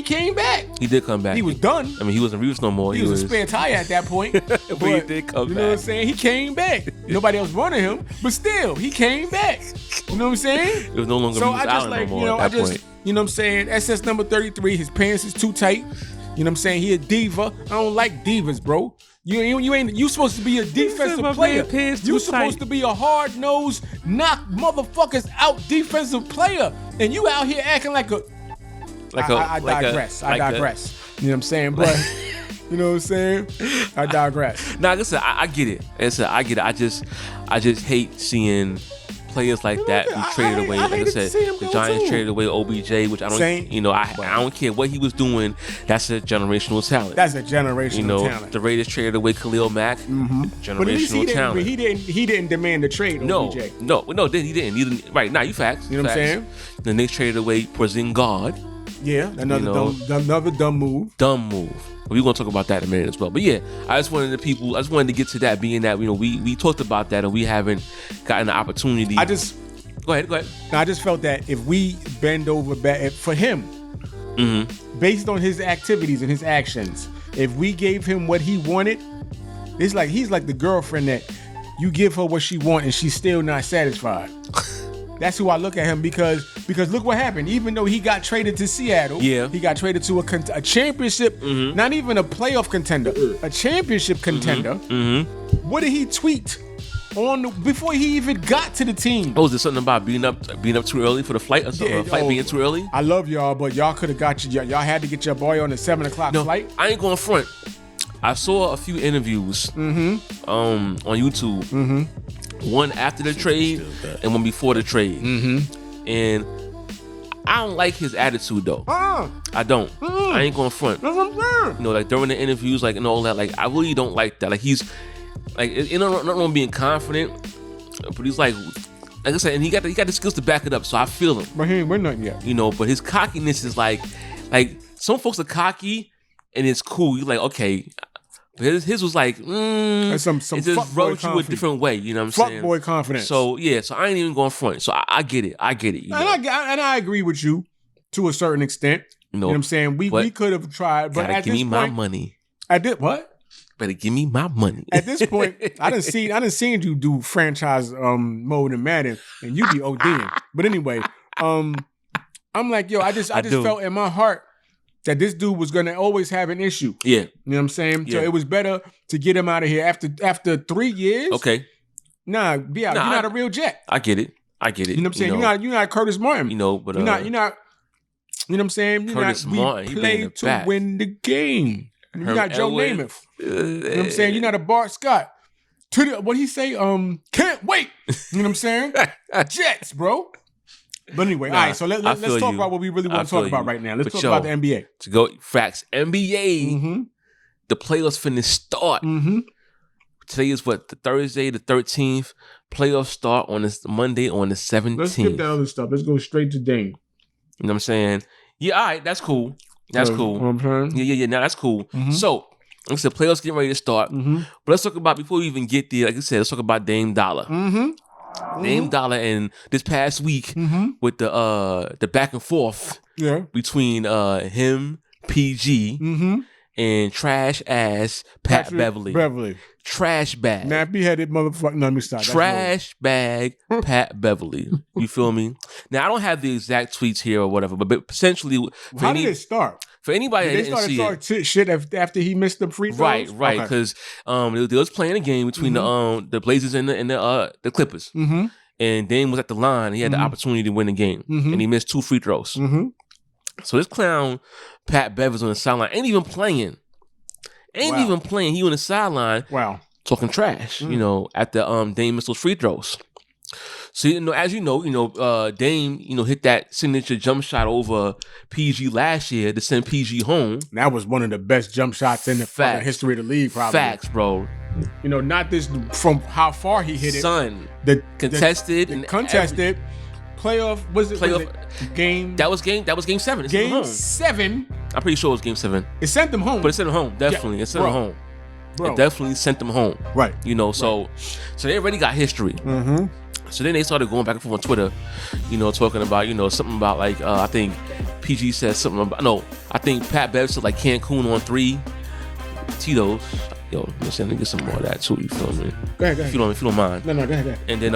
came back. He did come back. He was done. I mean, he wasn't Reeves no more. He was a spare tire at that point. but he did come back. You know what I'm saying? He came back. Nobody else wanted him, but still, he came back. You know what I'm saying? It was no longer Reeves Allen no more at that point. You know what I'm saying? SS number 33, his pants is too tight. You know what I'm saying? He a diva. I don't like divas, bro. You supposed to be a defensive player. You supposed to be a hard-nosed, knock motherfuckers out defensive player. And you out here acting like a... I digress. You know what I'm saying? But, you know what I'm saying? I digress. Nah, listen, I get it. I get it. I just hate seeing players like that be traded away. Like I said, the Giants traded away OBJ, which I don't, I don't care what he was doing. That's a generational talent. That's a generational talent. The Raiders traded away Khalil Mack. Generational talent. He didn't demand the trade. OBJ. No, he didn't. Right now, you facts. You know what I'm saying? The Knicks traded away Porzingis. Yeah, another dumb move. We're gonna talk about that in a minute as well. But yeah, I just wanted to get to that, being that we talked about that and we haven't gotten the opportunity. Go ahead. I just felt that if we bend over back for him, based on his activities and his actions, if we gave him what he wanted, it's like he's like the girlfriend that you give her what she wants and she's still not satisfied. That's who I look at him because look what happened. Even though he got traded to Seattle, he got traded to a championship, not even a playoff contender, a championship contender. What did he tweet before he even got to the team? Oh, is there something about being up too early for the flight or something? Flight being too early? I love y'all, but y'all could have got y'all had to get your boy on the 7:00 flight. I ain't going front. I saw a few interviews on YouTube. One after the trade and one before the trade. And I don't like his attitude though. I don't. I ain't going front. That's what I'm saying. Like during the interviews, like and all that, like I really don't like that. Like he's like, not wrong being confident, but he's like I said, and he got the skills to back it up. So I feel him. But he ain't win nothing yet. But his cockiness is like some folks are cocky and it's cool. You're like, okay. His was like, it just rubs you a different way. You know what I'm saying? Fuckboy confidence. So yeah, so I ain't even going front. So I get it. And I agree with you to a certain extent. You know what I'm saying? We could have tried, but at this point, give me my money. I did what? Better give me my money. At this point, I didn't see you do franchise mode in Madden, and you be ODing. But anyway, I'm like, yo, I just felt in my heart that this dude was gonna always have an issue. Yeah. You know what I'm saying? Yeah. So it was better to get him out of here after 3 years. Okay. Nah, be out. You're not a real Jet. I get it. You know what I'm saying? You're not Curtis Martin. But you're not. You know what I'm saying? Curtis Martin. We play to win the game. You're not Joe Namath. You know what I'm saying? You're not a Bart Scott. What he say? Can't wait. You know what I'm saying? Jets, bro. But anyway, all right, so let's talk about what we really want to talk about right now. Let's talk about the NBA. To go facts. NBA. the playoffs finna start. Mm-hmm. Today is what, the Thursday, the 13th. Playoffs start on this Monday on the 17th. Let's skip that other stuff. Let's go straight to Dame. You know what I'm saying? Yeah, all right, that's cool. That's cool. You know what I'm saying? Yeah. Now that's cool. Mm-hmm. So, like I said, playoffs getting ready to start. Mm-hmm. But let's talk about, before we even get there, like I said, let's talk about Dame Dollar. Mm-hmm. Dame Dollar, and this past week with the back and forth between him, PG, and trash ass Pat Beverly. Trash bag. Nappy headed motherfucker. No, let me stop. Trash bag Pat Beverly. You feel me? Now, I don't have the exact tweets here or whatever, but essentially, how did it start? For anybody that didn't see it, shit after he missed the free throws? Right, because they was playing a game between the Blazers and the Clippers, and Dame was at the line. He had the opportunity to win the game, and he missed 2 free throws. So this clown Pat Beverly's on the sideline, ain't even playing. He on the sideline. Wow, talking trash. You know, after Dame missed those free throws. So, you know, as you know, Dame, hit that signature jump shot over PG last year to send PG home. That was one of the best jump shots in the fucking history of the league, probably. Facts, bro. You know, not this from how far he hit it. Son, contested. Playoff, game. That was game 7. Game 7. I'm pretty sure it was game 7. It sent them home. But it sent them home, definitely. It sent them home. Bro. It definitely sent them home. Right. So they already got history. So then they started going back and forth on Twitter, talking about, something about like, I think PG said something about, I think Pat Bev said like Cancun on 3. Tito's. Yo, let me get some more of that too, you feel me? Go ahead. If you don't mind. No, go ahead. And then,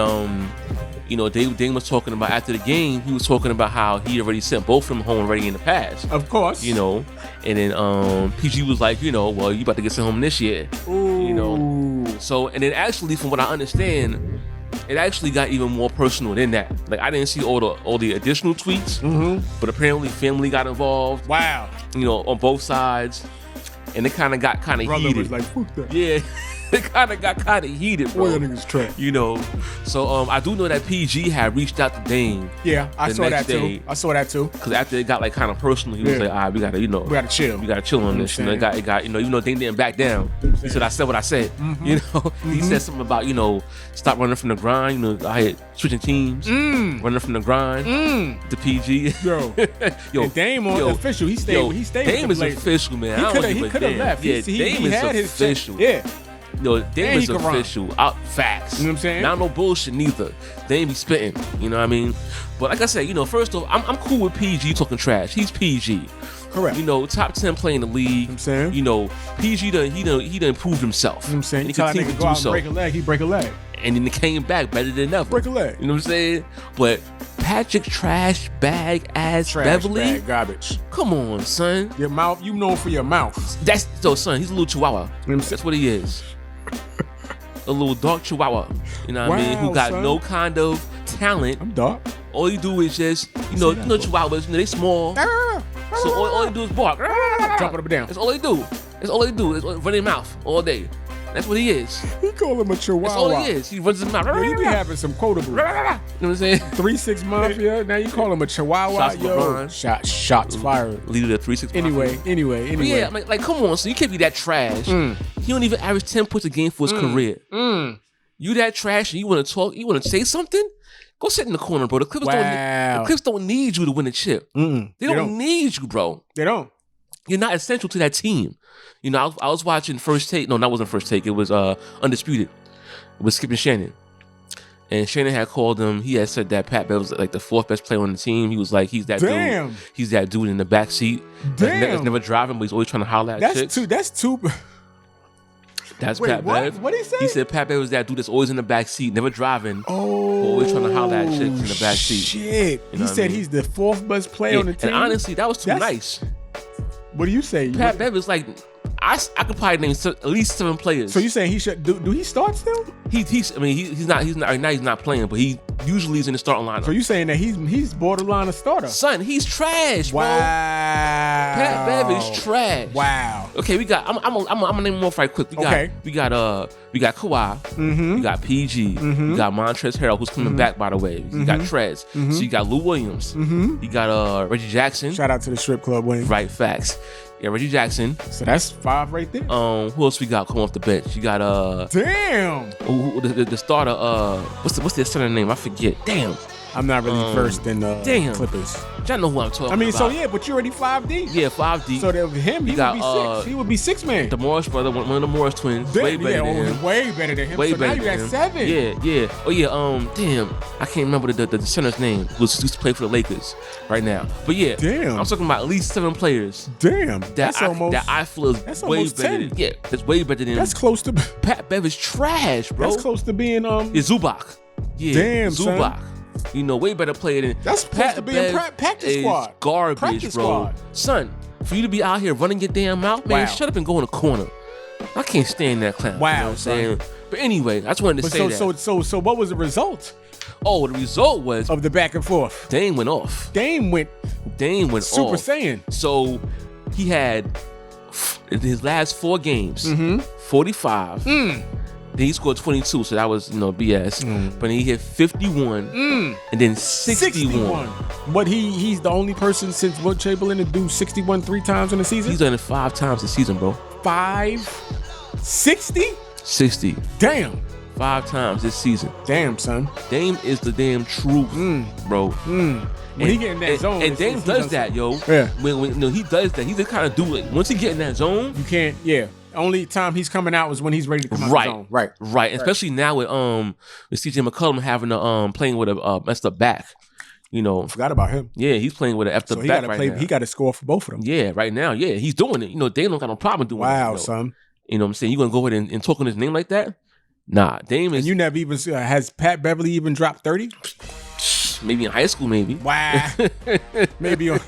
Dame was talking about, after the game, he was talking about how he already sent both of them home already in the past. Of course. And then PG was like, well, you about to get sent home this year. Ooh. So, and then actually, from what I understand, it actually got even more personal than that. Like, I didn't see all the additional tweets, but apparently family got involved. Wow. On both sides. And it kind of got heated. Brother was like, fuck that. Yeah. It kind of got heated, bro. Boy, that nigga's trash. So I do know that PG had reached out to Dame. Yeah, I saw that too. Because after it got like kind of personal, he was like, all right, we gotta chill. We gotta chill on this. It got even though Dame didn't back down. He said, I said what I said. He said something about, stop running from the grind. I had switching teams, running from the grind to PG. Yo, and Dame official. He stayed. Dame is official, man. He could have left. Yeah, Dame is official. Dame is official. Out facts. You know what I'm saying? Not no bullshit neither. Dame be spitting. You know what I mean? But like I said, first off, I'm cool with PG talking trash. He's PG. Correct. Top 10 player in the league. You know what I'm saying? PG he done proved himself. You know what I'm saying? And he continued to go out and break a leg, he break a leg. And then he came back better than ever. Break a leg. You know what I'm saying? But Patrick trash bag ass Beverly. Bag garbage. Come on, son. Your mouth, you known for your mouth. Son, he's a little chihuahua. That's what he is. A little dark chihuahua. You know what I mean? Who got no kind of talent. I'm dark. All you do is just, chihuahuas, they small. So all you do is bark. Jumping up and down. That's all they do. Is run their mouth all day. That's what he is. He call him a chihuahua. That's all he is. He runs his mouth. Yo, he be having some quotables. You know what I'm saying? 3-6 Mafia. Now you call him a chihuahua. Shots fired. Leader of 3-6 Mafia. Anyway. But yeah, like come on. So you can't be that trash. He don't even average 10 points a game for his career. You that trash and you want to talk? You want to say something? Go sit in the corner, bro. The Clippers don't need you to win a chip. They don't need you, bro. They don't. You're not essential to that team. I was watching First Take. No, that wasn't First Take. It was Undisputed. It was Skip and Shannon. And Shannon had called him. He had said that Pat Bev was like the 4th best player on the team. He was like, he's that dude. He's that dude in the back seat. That's never driving, but he's always trying to holler at chicks. That's too. That's Pat Bev. What did he say? He said Pat Bev was that dude that's always in the back seat, never driving, but always trying to holler at chicks in the back seat. Shit. He said he's the 4th best player on the team. And honestly, that was too nice. What do you say? Pat Bev is like, I could probably name at least 7 players. So you saying he should do he start still? He's not playing, but he usually is in the starting lineup. So you saying that he's borderline a starter? Son, he's trash, bro. Wow. Pat Bev is trash. Wow. Okay, we got. I'm gonna name them off right quick. We got Kawhi. We got PG. We got Montrezl Harrell, who's coming back, by the way. You got Trez. So you got Lou Williams. You got Reggie Jackson. Shout out to the strip club, Wayne. Right, facts. Yeah, Reggie Jackson. So that's 5 right there. Who else we got coming off the bench? You got Damn. The starter. What's their center name? I forget. Damn. I'm not really versed in Clippers. Y'all know who I'm talking about. I mean, so yeah, but you're already 5 deep. Yeah, 5 deep. So him, he would be 6. He would be 6 man. The Morris brother, one of the Morris twins. Way better than him. Way better than him. Way so better now you than got him. 7. Yeah. Oh yeah. Damn. I can't remember the center's name. Who used to play for the Lakers right now. But yeah. Damn. I'm talking about at least 7 players. Damn. That I feel is way better. That's way better than. That's close to. Pat Bev is trash, bro. That's close to being Yeah, Zubac. Yeah. Damn, Zubac. Son. You know, way better player than. That's supposed to be in practice squad. Garbage, practice bro. Squad. Son, for you to be out here running your damn mouth, man, Wow. shut up and go in the corner. I can't stand that clown. Wow, you know what I'm saying? But anyway, I just wanted to say that. So what was the result Oh, the result was of the back and forth? Dame went off. Dame went Super Super off. Saiyan. So he had in his last 4 games, 45. Then he scored 22, so that was, BS. But then he hit 51 and then 61. But he's the only person since Wilt Chamberlain to do 61 3 times in the season? He's done it 5 times this season, bro. 60? 60. Damn. 5 times this season. Damn, son. Dame is the damn truth, bro. When he get in that zone. And Dame does that, yo. Yeah. When he does that, he just kind of do it. Once he get in that zone, You can't, yeah. Only time he's coming out was when he's ready to come out right, the zone. Right. right. Especially now with CJ McCollum having a playing with a messed up back. Forgot about him. Yeah, he's playing with an effed up back right now. He got to score for both of them. Yeah, right now. Yeah, he's doing it. Dame don't got no problem doing it. Wow, son. You know what I'm saying? You gonna go ahead and talk on his name like that? Nah, Dame is. And you never even has Pat Beverly even dropped 30? Maybe in high school, maybe. Wow. Maybe on.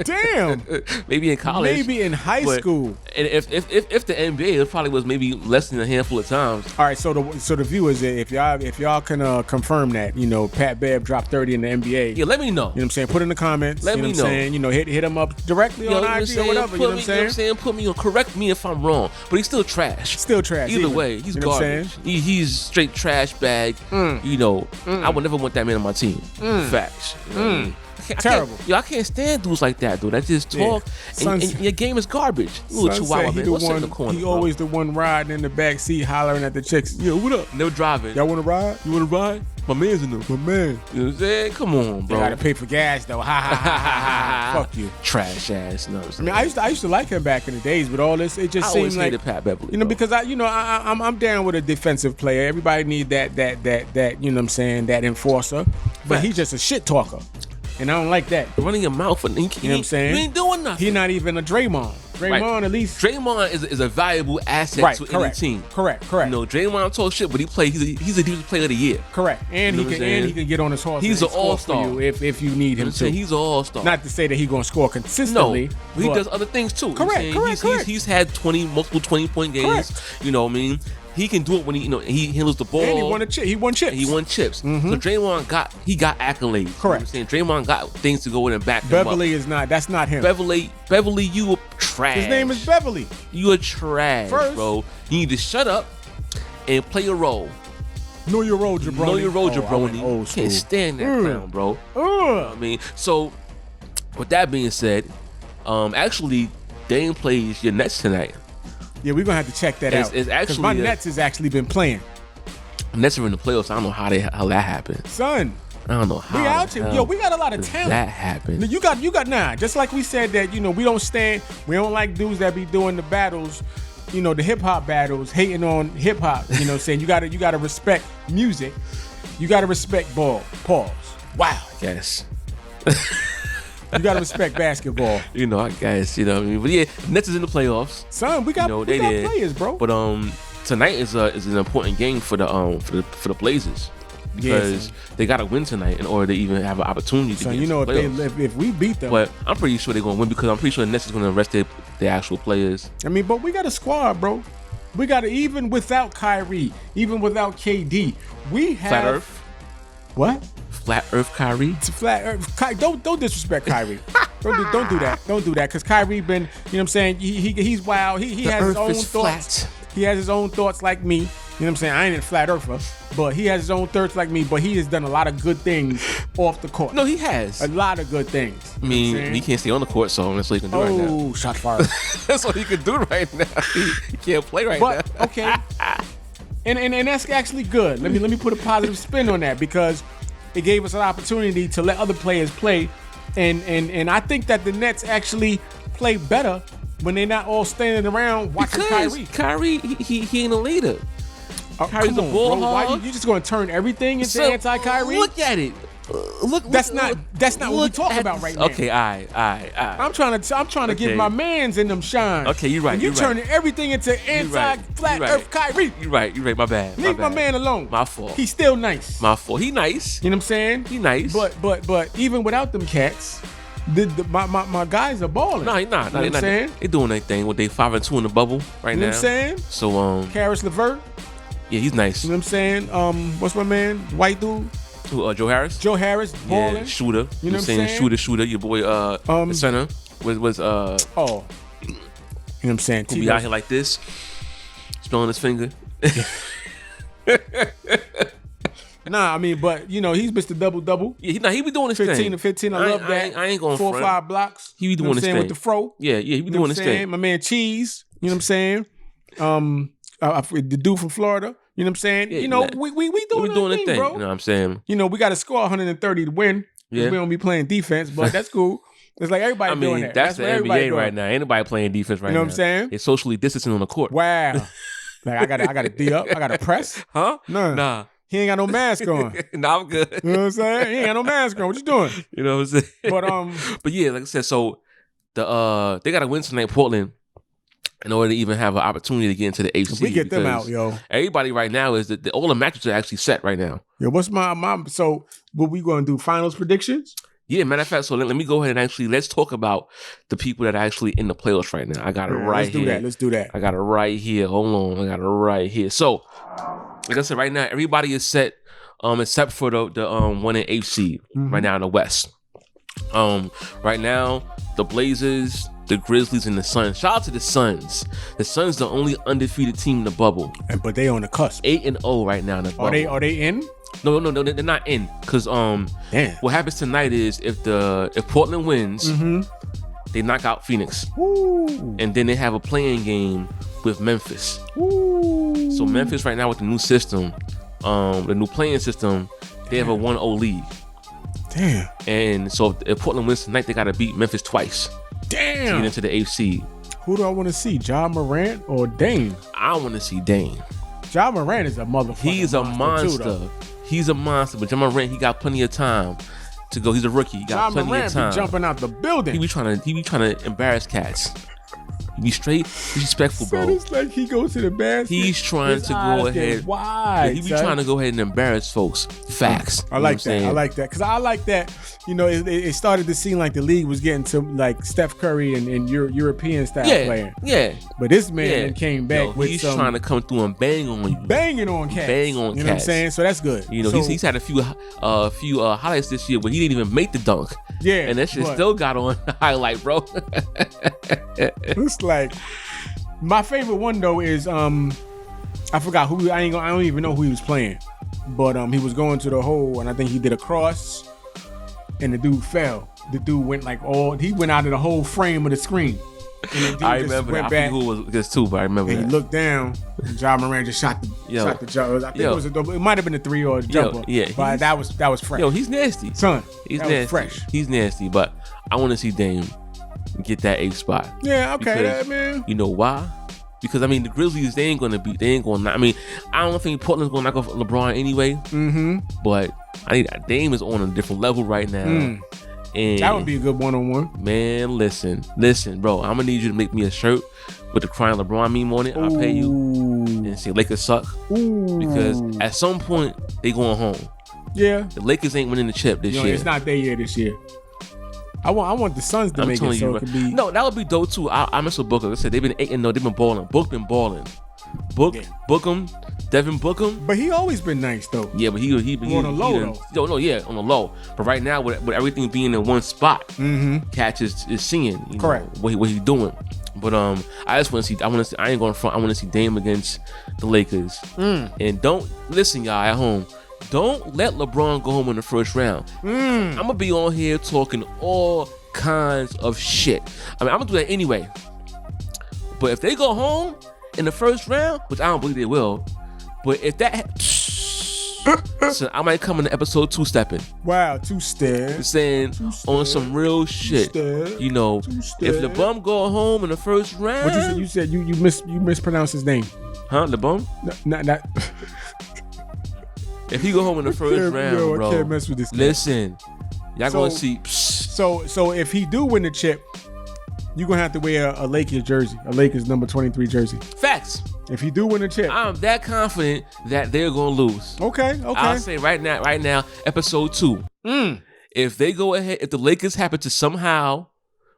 Damn. Maybe in college. Maybe in high school. And if the NBA, it probably was maybe less than a handful of times. All right, so the viewers, if y'all can confirm that, Pat Bev dropped 30 in the NBA. Yeah, let me know. You know what I'm saying? Put in the comments. Let me know. Saying? Hit him up directly on IG or whatever. You know what I'm saying? Put me on. Correct me if I'm wrong. But he's still trash. Still trash. Either way, he's garbage. He's straight trash bag. I would never want that man on my team. Facts. Terrible. I can't stand dudes like that, dude. That just talk. And your game is garbage. Little chihuahua, man. What's in the corner? He always the one riding in the back seat, hollering at the chicks. Yo, what up? No driving. Y'all want to ride? You want to ride? My man's in them. My man. You know what I'm saying? Come on, bro. You gotta pay for gas though. Ha ha ha ha. Fuck you. Trash ass. No. I mean, I used to like him back in the days, but all this, it just seemed like Pat Beverly, because I'm down with a defensive player. Everybody need that you know what I'm saying, that enforcer. But he's just a shit talker. And I don't like that. Running your mouth, and you know what I'm saying? You ain't doing nothing. He's not even a Draymond. Draymond, at least. Draymond is a valuable asset to any team. Correct. Draymond talk shit, but he play. He's a defensive player of the year. Correct. And he can get on his horse. He's an all-star for you if you need him to. He's an all-star. Not to say that he's gonna score consistently. No, he does other things too. Correct. He's had multiple 20-point games. Correct. You know what I mean? He can do it when he handles the ball. And he won chips. He won chips. Mm-hmm. So Draymond got accolades. Correct. You know what I'm saying? Draymond got things to go in and back him up. Beverly is not. That's not him. Beverly, you a trash. His name is Beverly. You a trash, bro. You need to shut up and play your role. Know your role, jabroni. Know your role, jabroni. Can't stand that clown, bro. You know what I mean, so with that being said, actually, Dame plays your Nets tonight. Yeah, we're gonna have to check that out. It's actually my Nets has actually been playing. Nets are in the playoffs. I don't know how that happened. Son, I don't know how. We out here. Yo, we got a lot of talent. That happened. You got just like we said that, we don't like dudes that be doing the battles, the hip hop battles, hating on hip hop. You know what I'm saying? You gotta respect music. You gotta respect ball. Pause. Wow. Yes. You gotta respect basketball. I guess, what I mean? But yeah, Nets is in the playoffs. Son, we got players, bro. But tonight is an important game for the Blazers. Because they gotta win tonight in order to even have an opportunity to get into the playoffs. if we beat them. But I'm pretty sure they're gonna win because I'm pretty sure the Nets is gonna rest their actual players. I mean, but we got a squad, bro. We got even without Kyrie, even without KD, we have Flat Earth. What? Flat Earth Kyrie. It's flat Earth. Don't disrespect Kyrie. Don't do that. Don't do that. Because Kyrie been, you know what I'm saying? He's wild. He has his own thoughts. Flat. He has his own thoughts like me. You know what I'm saying? I ain't a flat earther, but he has his own thirst like me, but he has done a lot of good things off the court. No, he has. A lot of good things. I mean, he can't stay on the court, so that's all he can do right now. Oh, shot fired. That's all he can do right now. He can't play right now. But, okay. And that's actually good. Let me put a positive spin on that because it gave us an opportunity to let other players play. And I think that the Nets actually play better when they're not all standing around watching Kyrie. Kyrie, he ain't a leader. Kyrie's a ball hog. Why you just gonna turn everything into anti-Kyrie? Look at it. That's not what we're talking about right now. Okay, all right. I'm trying to give my mans in them shine. Okay, you're right. You're turning everything into anti-flat earth Kyrie. You're right. My bad. Leave my man alone. My fault. He's still nice. My fault. He nice. You know what I'm saying? He nice. But even without them cats, my guys are balling. No, he not. You know what I'm saying? They doing their thing. What they 5-2 in the bubble right now. You know what I'm saying? So Karis LeVert. Yeah, he's nice. You know what I'm saying? What's my man? White dude. Joe Harris. Joe Harris, balling. Yeah, shooter. You know what I'm saying? Shooter. Your boy, the center was Oh. You know what I'm saying? Who be out here like this, spilling his finger. Nah, I mean, but you know, he's Mr. Double. Yeah, he be doing his 15 thing. to 15. I love that. I ain't going 4 or 5 blocks. He be doing his thing with the fro. Yeah, he be doing his thing. My man Cheese. You know what I'm saying? The dude from Florida. You know what I'm saying? Yeah, you know, we doing his thing, bro. You know what I'm saying? You know, we got to score 130 to win. Yeah. We don't be playing defense, but that's cool. It's like everybody doing that. That's the NBA right now. Ain't nobody playing defense right now. You know what I'm saying? It's socially distancing on the court. Wow. Like I got to D up. I got to press. Huh? Nah. He ain't got no mask on. Nah, I'm good. You know what I'm saying? He ain't got no mask on. What you doing? You know what I'm saying? But yeah, like I said, so they got to win tonight, Portland, in order to even have an opportunity to get into the 8th seed. We get them out, yo. Everybody right now is that all the matches are actually set right now. Yo, what's my so what we going to do? Finals predictions? Yeah, matter of fact, so let me go ahead and let's talk about the people that are actually in the playoffs right now. I got it right here. Let's do that. I got it right here. Hold on. I got it right here. So, like I said, right now, everybody is set except for the 1 and 8 seed right now in the West. Right now, the Blazers, the Grizzlies, and the Suns. Shout out to the Suns. The Suns the only undefeated team in the bubble. But they on the cusp. 8-0 right now in the bubble. Are they in? No, they're not in. Cause what happens tonight is if Portland wins, they knock out Phoenix. Woo. And then they have a playing game with Memphis. Woo. So Memphis right now with the new system, the new playing system, they have a 1-0 lead. Damn. And so if Portland wins tonight, they gotta beat Memphis twice. Damn. To get into the 8th seed. Who do I want to see? Ja Morant or Dame? I want to see Dame. Ja Morant is a motherfucker. He's a monster. He's a monster. But Jamal Adams, he got plenty of time to go. He's a rookie. He got plenty of time. Be jumping out the building. He be trying to embarrass cats. He be straight disrespectful, bro. It's like he goes to the basket. He's trying to go ahead. Why? He be trying to go ahead and embarrass folks. Facts. I like that. I like that because I like that. You know, it started to seem like the league was getting to like Steph Curry and European style playing. Yeah. But this man came back with he's trying to come through and bang on you. Banging on cats. Bang on cats. You know what I'm saying? So that's good. You know, he's had a few highlights this year, but he didn't even make the dunk. Yeah. And that shit still got on the highlight, bro. It's like my favorite one though is I forgot who I don't even know who he was playing. But he was going to the hole and I think he did a cross. And the dude fell. The dude went he went out of the whole frame of the screen. And the I remember that. I forget who was this too, but I remember and that. He looked down. And Ja Morant just shot the jumper. I think it might have been a 3 or a jumper. Yeah, but that was fresh. Yo, he's nasty. Son, he's nasty. Fresh. He's nasty, but I want to see Dame get that 8th spot. Yeah, okay, man. You know why? Because I mean, the Grizzlies, I mean, I don't think Portland's gonna knock off LeBron anyway. But Dame is on a different level right now. And that would be a good one-on-one. Man, listen, bro. I'm gonna need you to make me a shirt with the crying LeBron meme on it. I'll pay you and say Lakers suck. Because at some point they going home. Yeah. The Lakers ain't winning the chip this year. It's not their year this year. I want the Suns to make it so it could be. No, that would be dope too. I miss a Booker. Like I said, they've been 8-0. They've been balling. Book been balling. Bookham, Devin Bookham. But he always been nice though. Yeah, but he on the low though. On the low. But right now, with everything being in one spot, Catch is seeing. Correct. What he's doing. But I just want to see. I ain't going front. I want to see Dame against the Lakers. And don't listen, y'all at home. Don't let LeBron go home in the first round. I'm gonna be on here talking all kinds of shit. I mean, I'm gonna do that anyway. But if they go home in the first round, which I don't believe they will, but if that, so I might come in the episode 2 stepping. Wow, 2 stairs. Saying on some real shit. You know, if LeBron go home in the first round. What you said? You said you mispronounced his name. Huh, LeBron? No, not. If he go home in the first round, bro. I can't mess with this guy. Listen, y'all gonna see. So if he do win the chip, you're gonna have to wear a Lakers jersey, a Lakers number 23 jersey. Facts. If he do win the chip, I'm that confident that they're gonna lose. Okay. I'll say right now, episode 2. If they go ahead, if the Lakers happen to somehow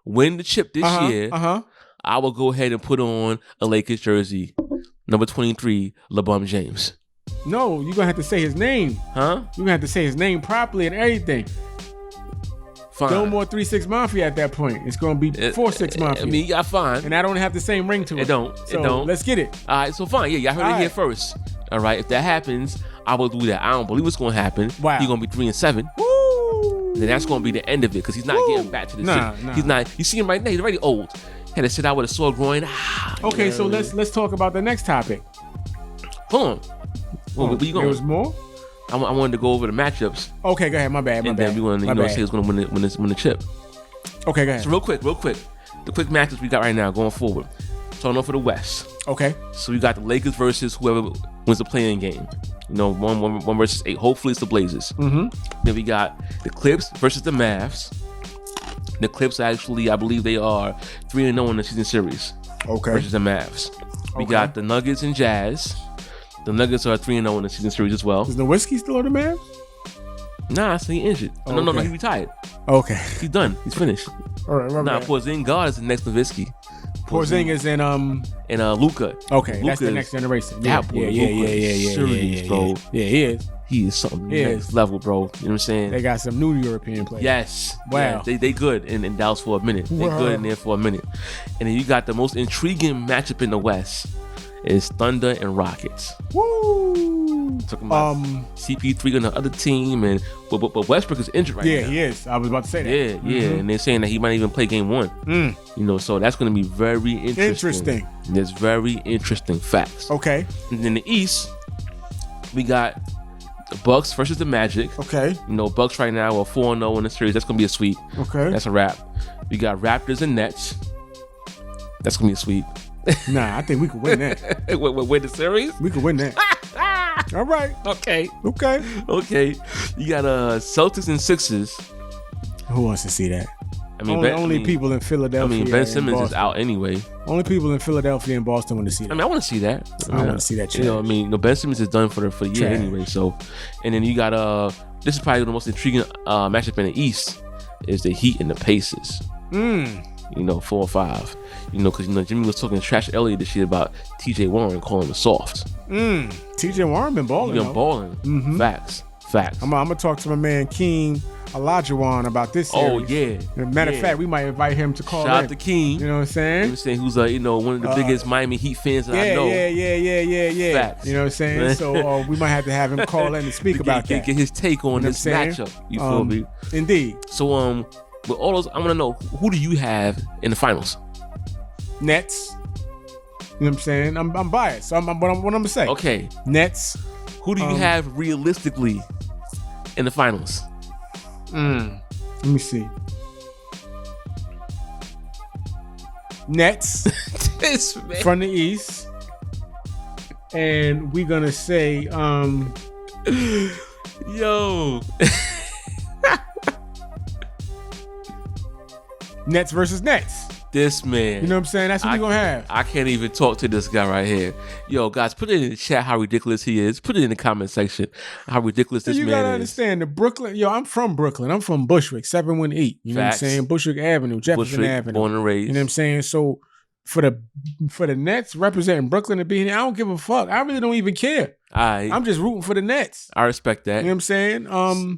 win the chip this year, I will go ahead and put on a Lakers jersey, number 23, LeBron James. No, you're gonna have to say his name. Huh? You're gonna have to say his name properly and everything. Fine. No more 3-6 Mafia at that point. It's gonna be 4-6 Mafia. I mean, yeah, fine. And I don't have the same ring to it. It don't. Let's get it. All right, so fine. Yeah, y'all heard it here first. All right, if that happens, I will do that. I don't believe it's gonna happen. Wow. He's gonna be 3-7. Woo! Then that's gonna be the end of it because he's not getting back to the shit. He's not. You see him right now. He's already old. Had to sit out with a sore groin. Okay, so let's talk about the next topic. Hold on. Where you going? There was more? I wanted to go over the matchups. Okay, go ahead. My bad. And then we want to say who's going to win the chip. Okay, go ahead. So real quick. The quick matchups we got right now going forward. Starting off for the West. Okay. So we got the Lakers versus whoever wins the play-in game. You know, 1 versus 8. Hopefully it's the Blazers. Then we got the Clips versus the Mavs. The Clips actually, I believe they are 3-0 in the season series. Okay. Versus the Mavs. We got the Nuggets and Jazz. The Nuggets are 3-0 in the season series as well. Is the whiskey still on the Mavs? Nah, so he injured. Oh, no, he retired. Okay. He's done. He's finished. All right, Porzingis is the next Nowitzki. Porzingis and Luka. Okay, Luka, that's the next generation. That boy, serious, bro. Yeah, he is. He is something next level, bro. You know what I'm saying? They got some new European players. Yes. Wow. Yeah, they good in Dallas for a minute. They good in there for a minute. And then you got the most intriguing matchup in the West. Is Thunder and Rockets. Woo! Talking about CP3 on the other team, but Westbrook is injured right now. Yeah, he is. I was about to say that. Yeah, and they're saying that he might even play game 1. You know, so that's going to be very interesting. There's very interesting facts. Okay. And in the East, we got the Bucks versus the Magic. Okay. You know, Bucks right now are 4-0 in the series. That's going to be a sweep. Okay. That's a wrap. We got Raptors and Nets. That's going to be a sweep. Nah, I think we could win that. Win the series? We could win that. All right. Okay. You got Celtics and Sixers. Who wants to see that? I mean, only people in Philadelphia. I mean, Ben Simmons is out anyway. Only people in Philadelphia and Boston want to see that. I mean, I want to see that. I want to see that. You know, I mean, Ben Simmons is done for the year anyway. So, and then you got this is probably the most intriguing matchup in the East is the Heat and the Pacers. You know, 4 or 5. You know, because Jimmy was talking trash earlier this year about T.J. Warren calling him soft. T.J. Warren been balling. He been balling. Facts. I'm gonna talk to my man Keem Olajuwon about this series. Oh yeah. Matter of fact, we might invite him to call. Shout out to Keem. You know what I'm saying? You know what I'm saying? Who's one of the biggest Miami Heat fans that I know. Yeah. Facts. You know what I'm saying? So we might have to have him call in and speak about that. Get his take on this matchup. You feel me? Indeed. So with all those, I want to know, who do you have in the finals? Nets. You know what I'm saying? I'm biased. So what I'm gonna say. Okay. Nets. Who do you have realistically in the finals? Let me see. Nets from the East. And we're gonna say yo. Nets versus Nets. This man. You know what I'm saying? That's what we're going to have. I can't even talk to this guy right here. Yo, guys, put it in the chat how ridiculous he is. Put it in the comment section how ridiculous this man is. You got to understand, the Brooklyn. Yo, I'm from Brooklyn. I'm from Bushwick, 718. You know what I'm saying? Bushwick Avenue, Jefferson Avenue. Born and raised. You know what I'm saying? So for the Nets representing Brooklyn and being here, I don't give a fuck. I really don't even care. I'm just rooting for the Nets. I respect that. You know what I'm saying?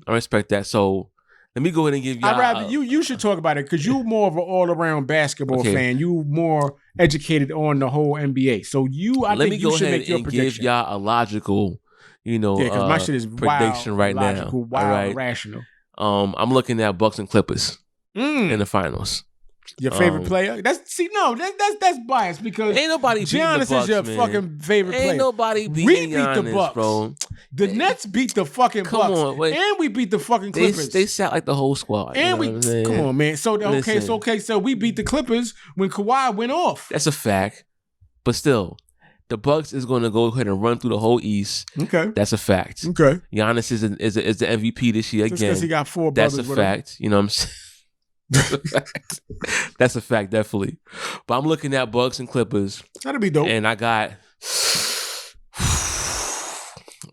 I respect that. So Let me go ahead and give y'all. I'd rather you should talk about it because you're more of an all-around basketball fan. You more educated on the whole NBA. So I think you should make your prediction. Let me go ahead and give y'all a logical, because my shit is prediction wild, right logical, now. Wild, all right? irrational. I'm looking at Bucks and Clippers in the finals. Your favorite player? That's biased because ain't nobody beating Giannis the Bucks, is your man. fucking favorite player. Ain't nobody beating We beat Giannis, the Bucks, bro. The Nets beat the fucking Bucks, and we beat the fucking Clippers. They sat like the whole squad. And come on, man. So we beat the Clippers when Kawhi went off. That's a fact, but still, the Bucks is going to go ahead and run through the whole East. Okay, that's a fact. Okay, Giannis is the MVP this year again. Because he got 4 brothers. That's a fact. You know what I'm saying? That's a fact, definitely. But I'm looking at Bucks and Clippers. That'd be dope. And I got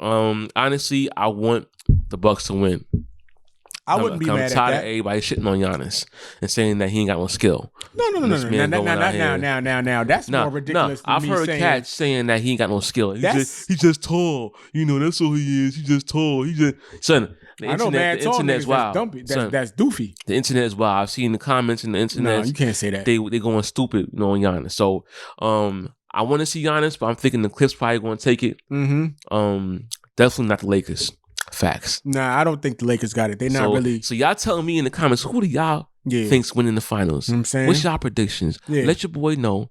honestly, I want the Bucks to win. I wouldn't be mad at that. I'm tired of everybody shitting on Giannis and saying that he ain't got no skill. No. Now, that's more ridiculous than I've heard cats saying that he ain't got no skill. He's just tall. That's all he is. He's just tall. Son, the internet's wild. That's doofy. The internet is wild. I've seen the comments in the internet. No, you can't say that. They going stupid, on Giannis. So, I want to see Giannis, but I'm thinking the Clips probably going to take it. Mm-hmm. Definitely not the Lakers. Facts. Nah, I don't think the Lakers got it. They're not really. So y'all tell me in the comments, who do y'all think's winning the finals? You know what I'm saying? What's y'all predictions? Yeah. Let your boy know.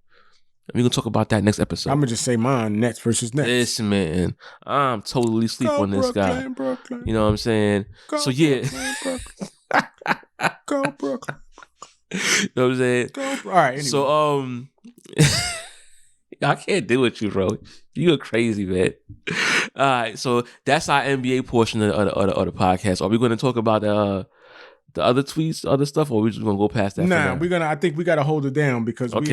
We're going to talk about that next episode. I'm going to just say mine, Nets versus Nets. Listen, man, I'm totally asleep on this guy. Brooklyn. You know what I'm saying? Go Brooklyn. You know what I'm saying? All right, anyway. So, I can't deal with you, bro. You're crazy, man. All right, so that's our NBA portion of the podcast. Are we going to talk about the other tweets, other stuff, or are we just going to go past that? Nah, I think we got to hold it down because we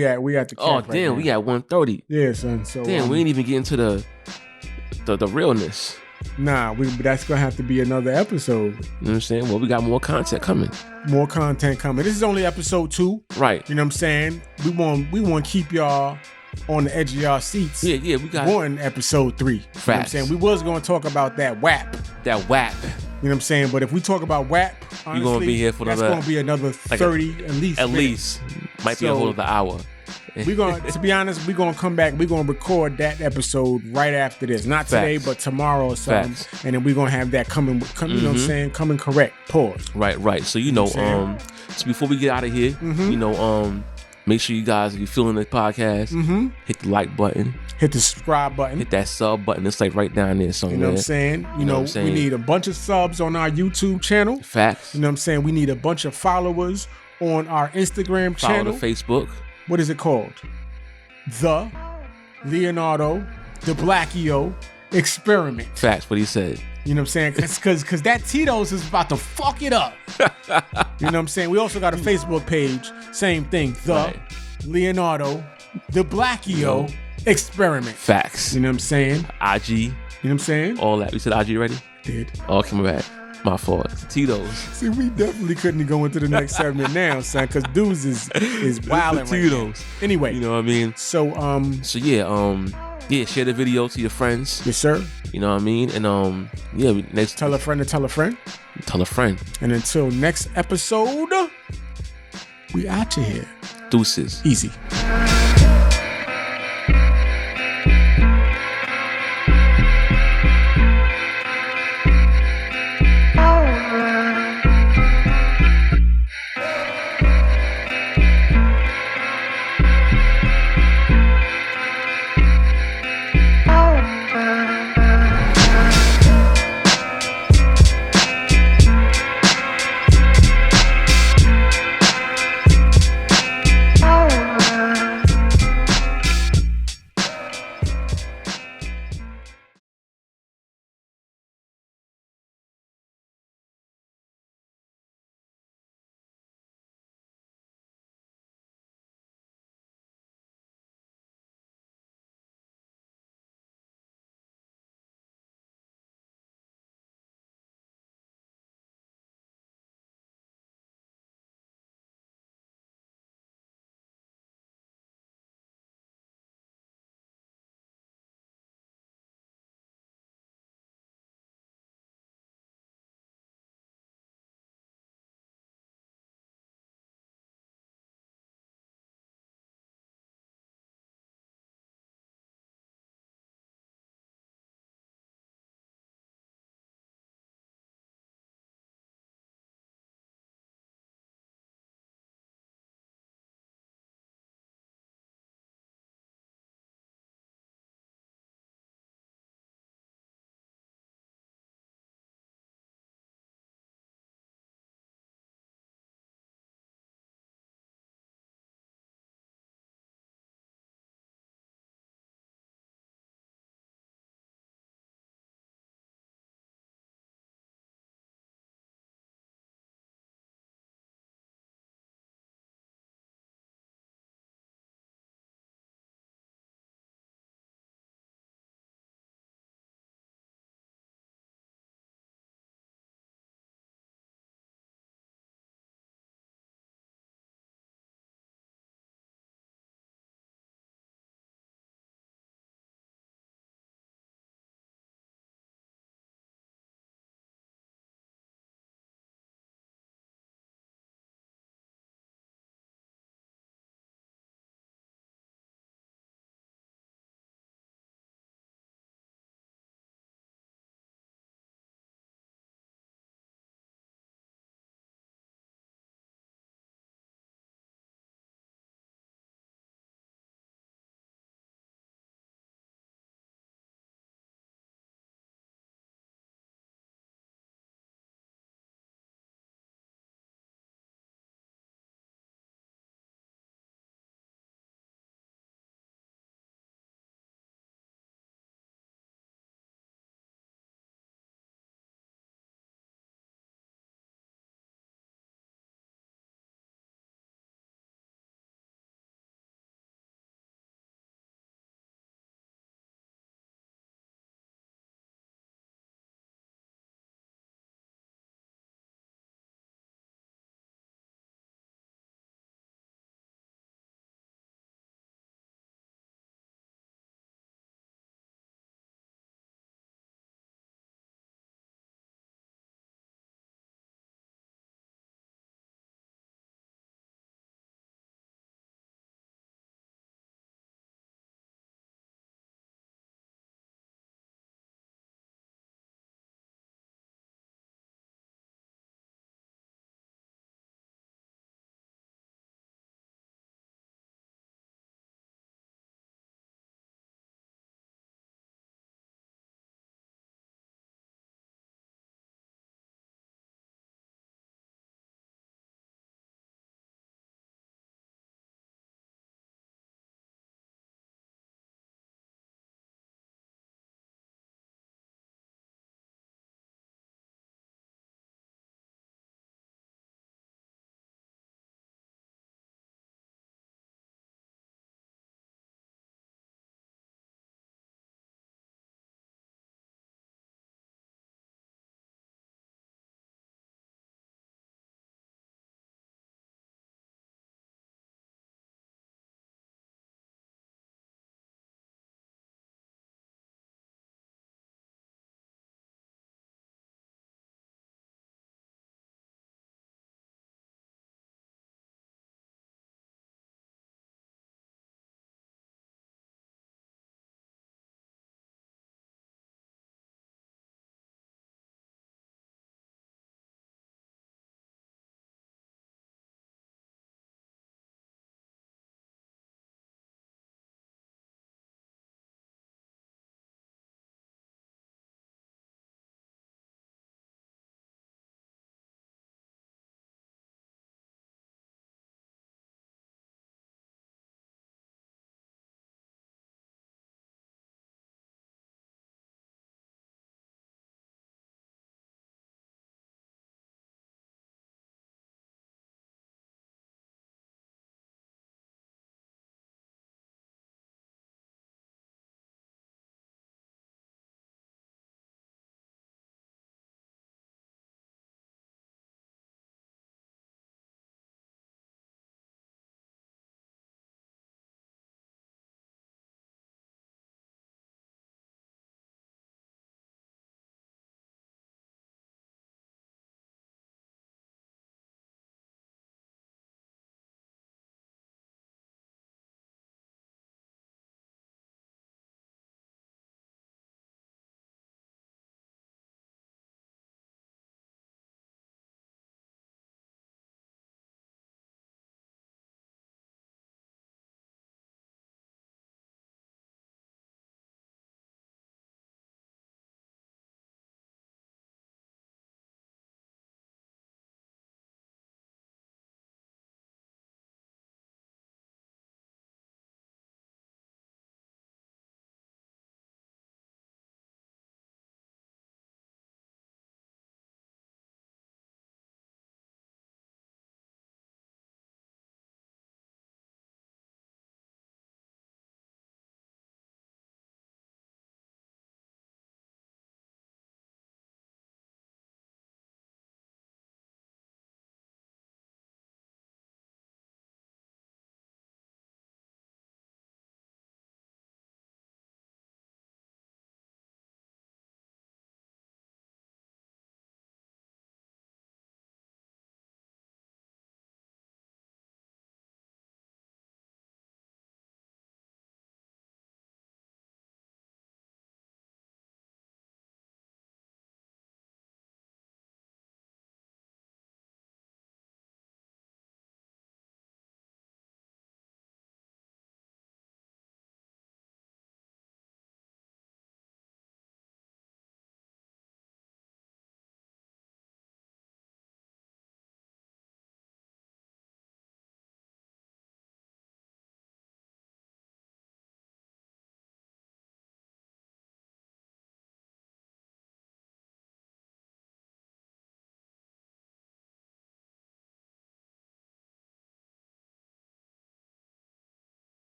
had we at the cap. Oh damn, we at 130. Yeah, son. So damn, we ain't even getting to the realness. Nah, that's gonna have to be another episode. You know what I'm saying? Well, we got more content coming. This is only episode 2. Right. You know what I'm saying? We want to keep y'all on the edge of y'all seats. Yeah, we got one episode 3. Facts. You know what I'm saying? We was gonna talk about that WAP. You know what I'm saying? But if we talk about WAP, honestly, you're gonna be here for that's gonna be another 30 at least. At least. Might be a whole other hour. We're going to be honest, we're going to come back. We're going to record that episode right after this. Not today, but tomorrow or something. Facts. And then we're going to have that coming, you know what I'm saying? Coming correct. Pause. Right. So, so before we get out of here, make sure you guys, if you're feeling the podcast, hit the like button. Hit the subscribe button. Hit that sub button. It's like right down there somewhere. You know what I'm saying? You know we need a bunch of subs on our YouTube channel. Facts. You know what I'm saying? We need a bunch of followers on our Instagram channel. Follow the Facebook. What is it called? The Leonardo the Blackio Experiment. Facts, what he said. You know what I'm saying? Because that Tito's is about to fuck it up. You know what I'm saying? We also got a Facebook page. Same thing. The Leonardo the Blackio Experiment. Facts. You know what I'm saying? IG. You know what I'm saying? All that. We said IG already? Did. Oh, come back. My fault. Tito's. See, we definitely couldn't go into the next segment now, son, because dudes is wilding right now. Anyway. You know what I mean? So share the video to your friends. Yes, sir. You know what I mean? And next tell a friend to tell a friend. Tell a friend. And until next episode, we out you here. Deuces. Easy.